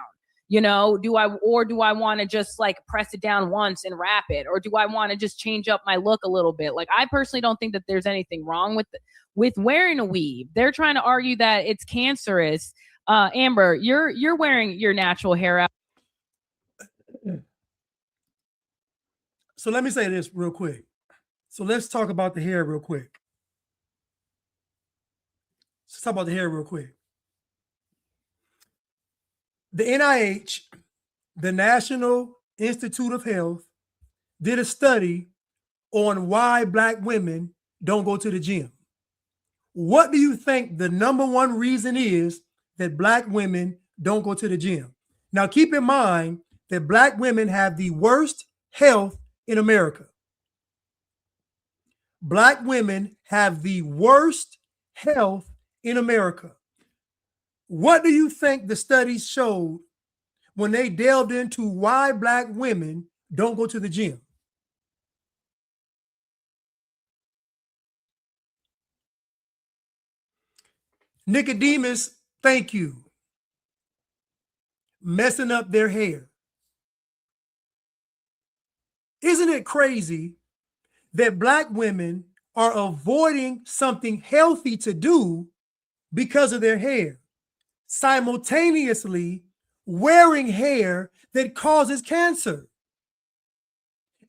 Do I want to just like press it down once and wrap it? Or do I want to just change up my look a little bit? Like, I personally don't think that there's anything wrong with wearing a weave. They're trying to argue that it's cancerous. Amber, you're wearing your natural hair out.
So let me say this real quick. So let's talk about the hair real quick. Let's talk about the hair real quick. The NIH, the National Institute of Health, did a study on why black women don't go to the gym. What do you think the number one reason is that black women don't go to the gym? Now, keep in mind that black women have the worst health in America. Black women have the worst health in America. What do you think the studies showed when they delved into why black women don't go to the gym? Nicodemus, thank you. Messing up their hair. Isn't it crazy that black women are avoiding something healthy to do because of their hair, simultaneously wearing hair that causes cancer?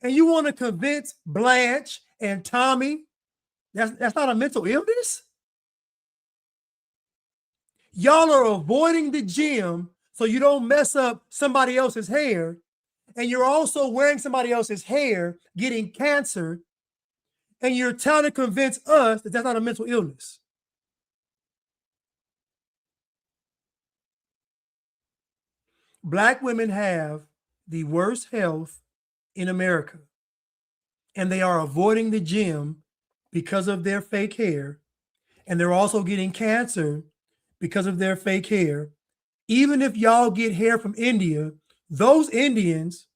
And you want to convince Blanche and Tommy that's not a mental illness? Y'all are avoiding the gym so you don't mess up somebody else's hair, and you're also wearing somebody else's hair, getting cancer, and you're trying to convince us that that's not a mental illness. Black women have the worst health in America, and they are avoiding the gym because of their fake hair, and they're also getting cancer because of their fake hair. Even if y'all get hair from India, those Indians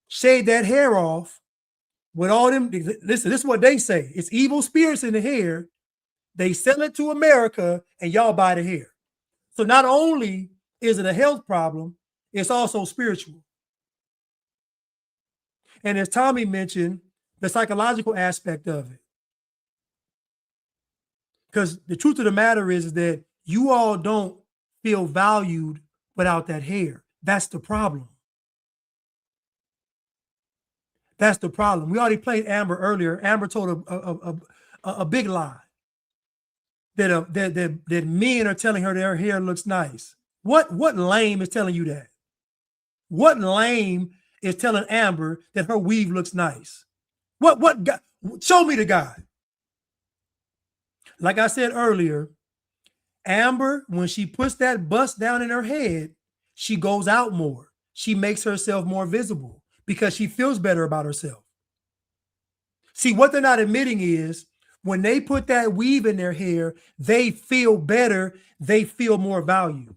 shave that hair off with all them. Listen, this is what they say. It's evil spirits in the hair. They sell it to America and y'all buy the hair. So not only is it a health problem, it's also spiritual. And as Tommy mentioned, the psychological aspect of it. Because the truth of the matter is that you all don't feel valued without that hair. That's the problem. That's the problem. We already played Amber earlier. Amber told a big lie that men are telling her their hair looks nice. What lame is telling you that? What lame is telling Amber that her weave looks nice? What guy? Show me the guy. Like I said earlier, Amber, when she puts that bust down in her head, she goes out more. She makes herself more visible because she feels better about herself. See, what they're not admitting is when they put that weave in their hair, they feel better. They feel more value.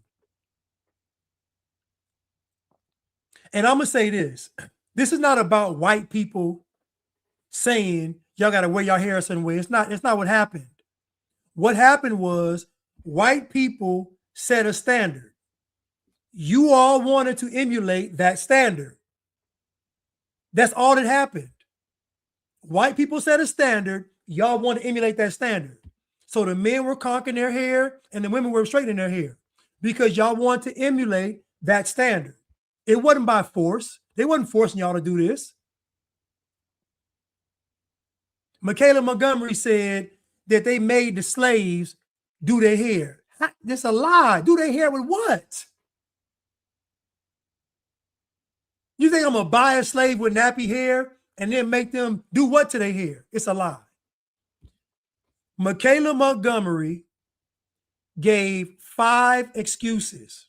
And I'm going to say this. This is not about white people saying y'all got to wear your hair a certain way. It's not what happened. What happened was white people set a standard. You all wanted to emulate that standard. That's all that happened. White people set a standard. Y'all want to emulate that standard. So the men were conking their hair and the women were straightening their hair because y'all want to emulate that standard. It wasn't by force. They wasn't forcing y'all to do this. Michaela Montgomery said that they made the slaves do their hair. That's a lie. Do their hair with what? You think I'm going to buy a slave with nappy hair and then make them do what to their hair? It's a lie. Michaela Montgomery gave 5 excuses.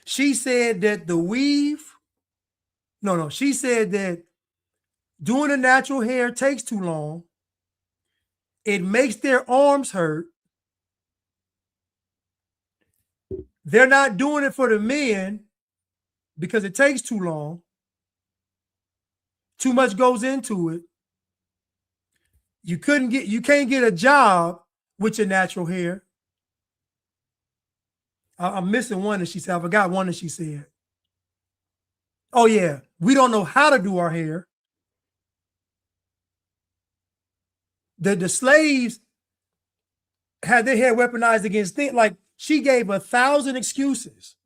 She said that the weave, she said that doing the natural hair takes too long. It makes their arms hurt. They're not doing it for the men because it takes too long. Too much goes into it. You can't get a job with your natural hair. I'm missing one that she said. I forgot one that she said. Oh yeah, we don't know how to do our hair. The slaves had their hair weaponized against things. Like she gave 1,000 excuses.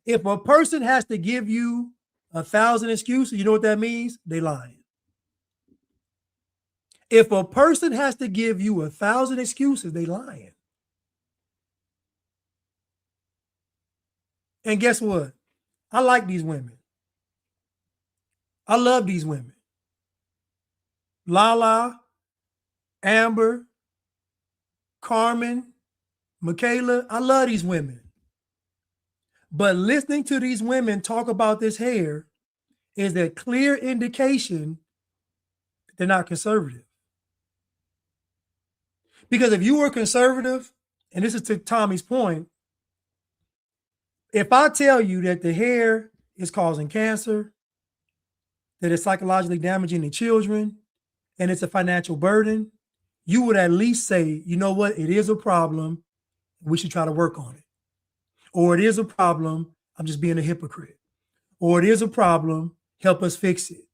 If a person has to give you 1,000 excuses, you know what that means? They lying. If a person has to give you 1,000 excuses, they lying. And guess what? I like these women. I love these women. Lala, Amber, Carmen, Michaela, I love these women. But listening to these women talk about this hair is a clear indication they're not conservative. Because if you were conservative, and this is to Tommy's point, if I tell you that the hair is causing cancer, that it's psychologically damaging the children, and it's a financial burden, you would at least say, you know what, it is a problem. We should try to work on it. Or it is a problem. I'm just being a hypocrite. Or it is a problem. Help us fix it.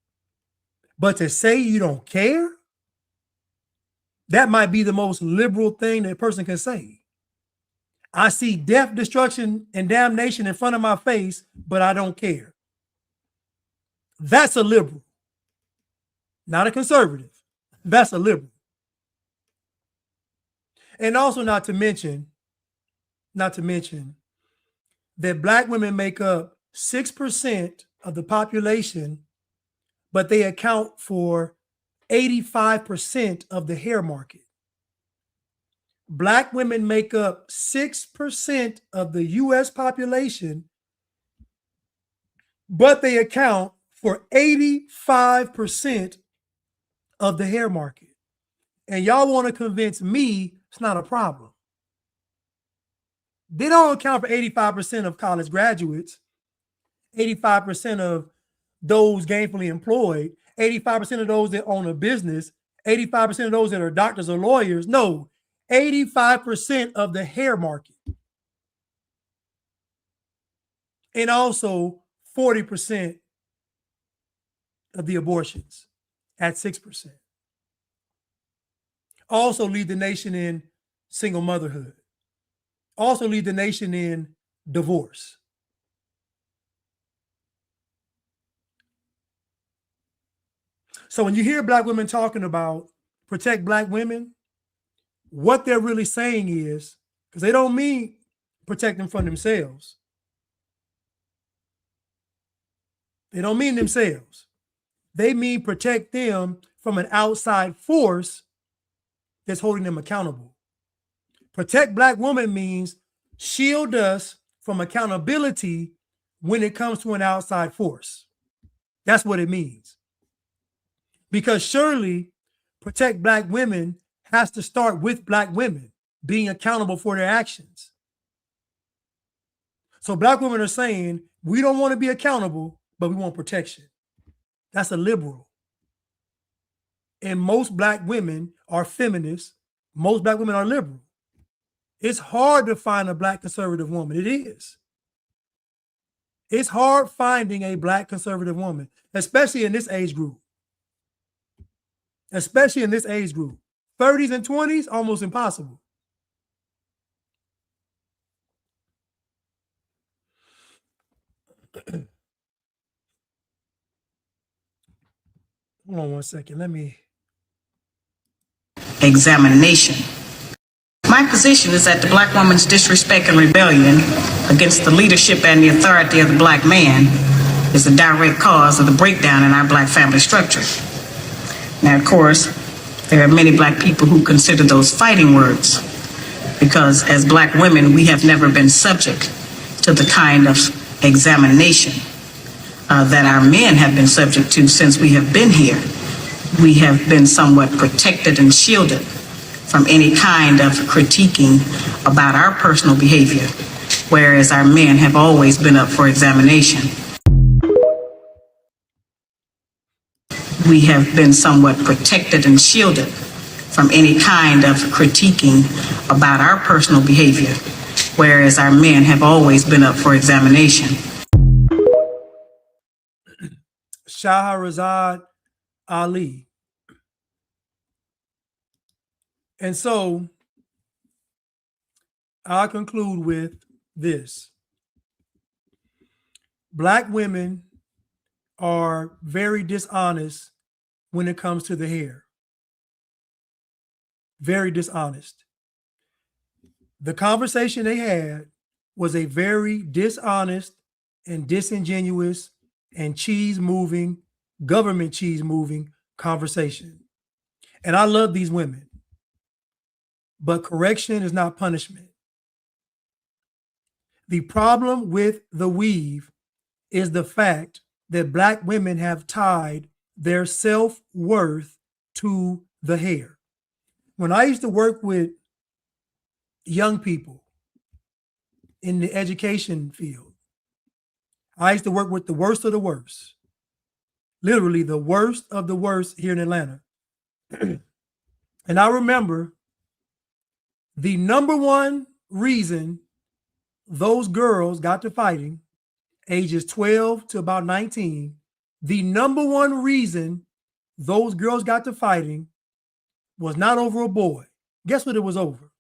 But to say you don't care, that might be the most liberal thing that a person can say. I see death, destruction, and damnation in front of my face, but I don't care. That's a liberal, not a conservative. That's a liberal. And also not to mention that Black women make up 6% of the population, but they account for 85% of the hair market. Black women make up 6% of the US population, but they account for 85% of the hair market. And y'all want to convince me it's not a problem. They don't account for 85% of college graduates, 85% of those gainfully employed, 85% of those that own a business, 85% of those that are doctors or lawyers. No, 85% of the hair market. And also 40% of the abortions at 6%. Also lead the nation in single motherhood. Also lead the nation in divorce. So when you hear Black women talking about protect Black women, what they're really saying is, because they don't mean protect them from themselves. They don't mean themselves. They mean protect them from an outside force that's holding them accountable. Protect Black women means shield us from accountability when it comes to an outside force. That's what it means. Because surely protect Black women has to start with Black women being accountable for their actions. So Black women are saying, we don't want to be accountable, but we want protection. That's a liberal. And most Black women are feminists. Most Black women are liberal. It's hard to find a Black conservative woman. It is. It's hard finding a Black conservative woman, especially in this age group. Especially in this age group. 30s and 20s, almost impossible. Hold on one second. Let me.
Examination. My position is that the Black woman's disrespect and rebellion against the leadership and the authority of the Black man is the direct cause of the breakdown in our Black family structure. Now, of course, there are many Black people who consider those fighting words because as Black women, we have never been subject to the kind of examination that our men have been subject to since we have been here. We have been somewhat protected and shielded from any kind of critiquing about our personal behavior, whereas our men have always been up for examination. We have been somewhat protected and shielded from any kind of critiquing about our personal behavior, whereas our men have always been up for examination.
Shahrazad Ali. And so I'll conclude with this. Black women are very dishonest when it comes to the hair. Very dishonest. The conversation they had was a very dishonest and disingenuous and cheese-moving, government cheese-moving conversation. And I love these women. But correction is not punishment. The problem with the weave is the fact that Black women have tied their self-worth to the hair. When I used to work with young people in the education field, I used to work with the worst of the worst, literally the worst of the worst here in Atlanta. And I remember the number one reason those girls got to fighting, ages 12 to about 19, the number one reason those girls got to fighting was not over a boy. Guess what it was over?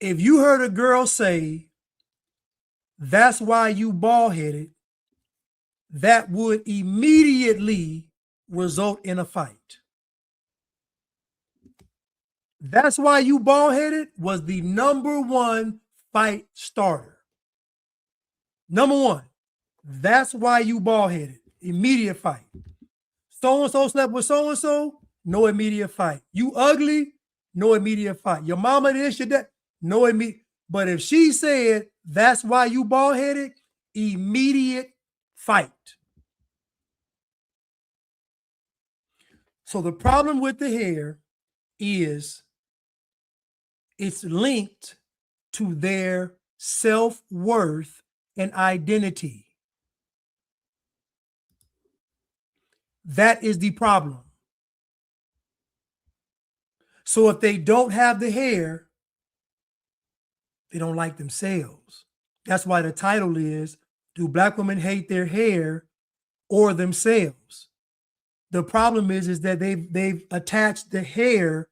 If you heard a girl say, "That's why you bald-headed," that would immediately result in a fight. "That's why you bald-headed" was the number one fight starter. Number one, that's why you bald-headed. Immediate fight. So-and-so slept with so-and-so, no immediate fight. You ugly, no immediate fight. Your mama this, your dad, no immediate. But if she said that's why you bald-headed, immediate fight. So the problem with the hair is it's linked to their self-worth and identity. That is the problem. So if they don't have the hair, they don't like themselves. That's why the title is, do Black women hate their hair or themselves? The problem is that they've attached the hair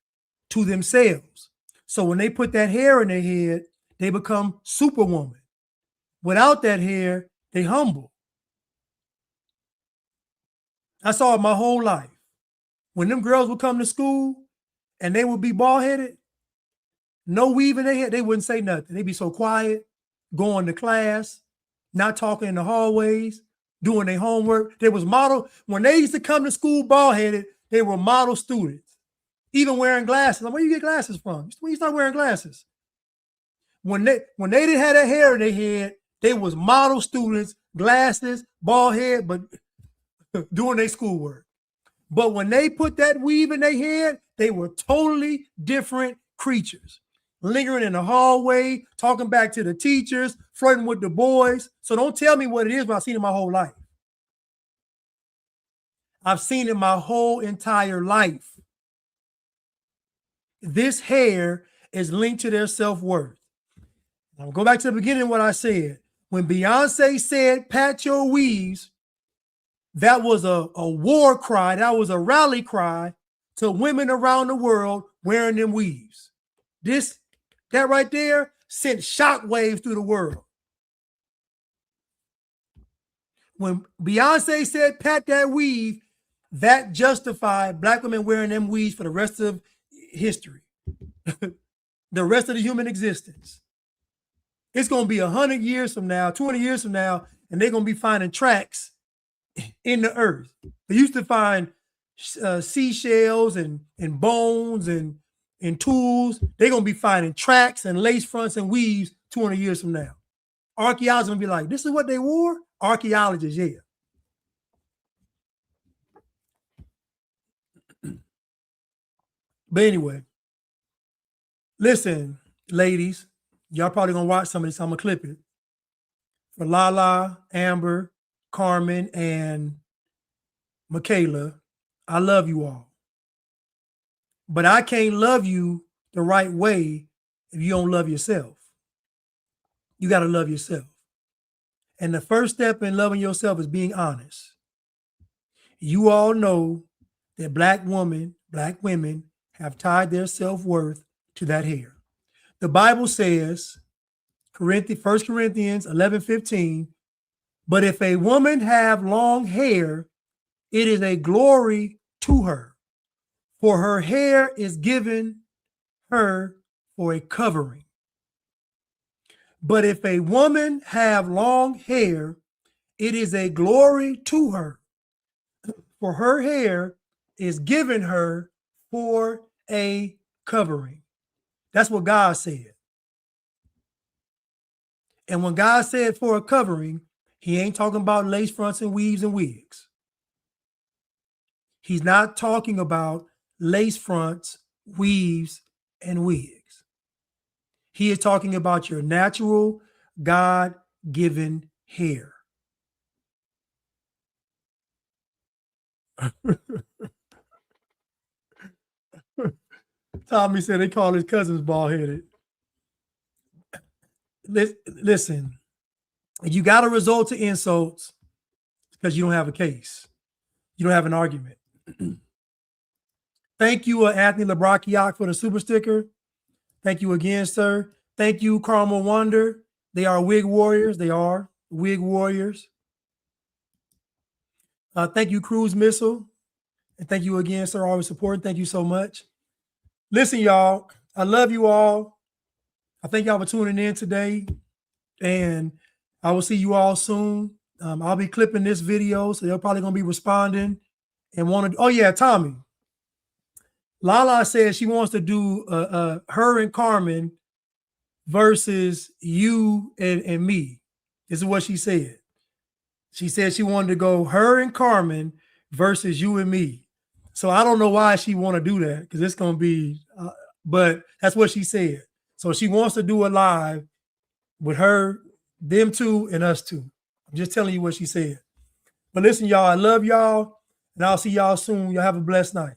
to themselves. So when they put that hair in their head, they become superwoman. Without that hair, they humble. I saw it my whole life. When them girls would come to school and they would be bald-headed, no weave in their head, they wouldn't say nothing. They'd be so quiet, going to class, not talking in the hallways, doing their homework. They was model. When they used to come to school bald-headed, they were model students, even wearing glasses. Like, where you get glasses from? When you start wearing glasses? When they didn't have that hair in their head, they was model students, glasses, bald head, but doing their schoolwork. But when they put that weave in their head, they were totally different creatures. Lingering in the hallway, talking back to the teachers, flirting with the boys. So don't tell me what it is, but I've seen it my whole life. I've seen it my whole entire life. This hair is linked to their self-worth. I'll go back to the beginning of what I said. When Beyonce said, pat your weaves, that was a war cry. That was a rally cry to women around the world wearing them weaves. That right there sent shockwaves through the world. When Beyonce said, pat that weave, that justified Black women wearing them weaves for the rest of history, the rest of the human existence. It's going to be 100 years from now, 20 years from now, and they're going to be finding tracks in the earth. They used to find seashells and bones and tools. They're going to be finding tracks and lace fronts and weaves 200 years from now. Archaeologists going to be like, this is what they wore? Archaeologists, yeah. But anyway, listen, ladies, y'all probably going to watch some of this. I'm going to clip it. For Lala, Amber, Carmen, and Michaela, I love you all. But I can't love you the right way if you don't love yourself. You got to love yourself. And the first step in loving yourself is being honest. You all know that Black women have tied their self-worth to that hair. The Bible says, 1 Corinthians 11:15, but if a woman have long hair, it is a glory to her, for her hair is given her for a covering. But if a woman have long hair, it is a glory to her, for her hair is given her for a covering. That's what God said. And when God said for a covering, he ain't talking about lace fronts and weaves and wigs. He's not talking about lace fronts, weaves, and wigs. He is talking about your natural, God-given hair. Tommy said they call his cousins bald-headed. Listen, you got to resort to insults because you don't have a case. You don't have an argument. Thank you, Anthony Labrakiak, for the super sticker. Thank you again, sir. Thank you, Carmel Wonder. They are wig warriors. They are wig warriors. Thank you, Cruise Missile. And thank you again, sir, always supporting. Thank you so much. Listen, y'all, I love you all. I thank y'all for tuning in today, and I will see you all soon. I'll be clipping this video, so they're probably gonna be responding and want to. Oh yeah, Tommy. Lala says she wants to do her and Carmen versus you and me. This is what she said. She said she wanted to go her and Carmen versus you and me. So I don't know why she want to do that, because it's gonna be. But that's what she said. So she wants to do a live with her, them two, and us two. I'm just telling you what she said. But listen, y'all, I love y'all, and I'll see y'all soon. Y'all have a blessed night.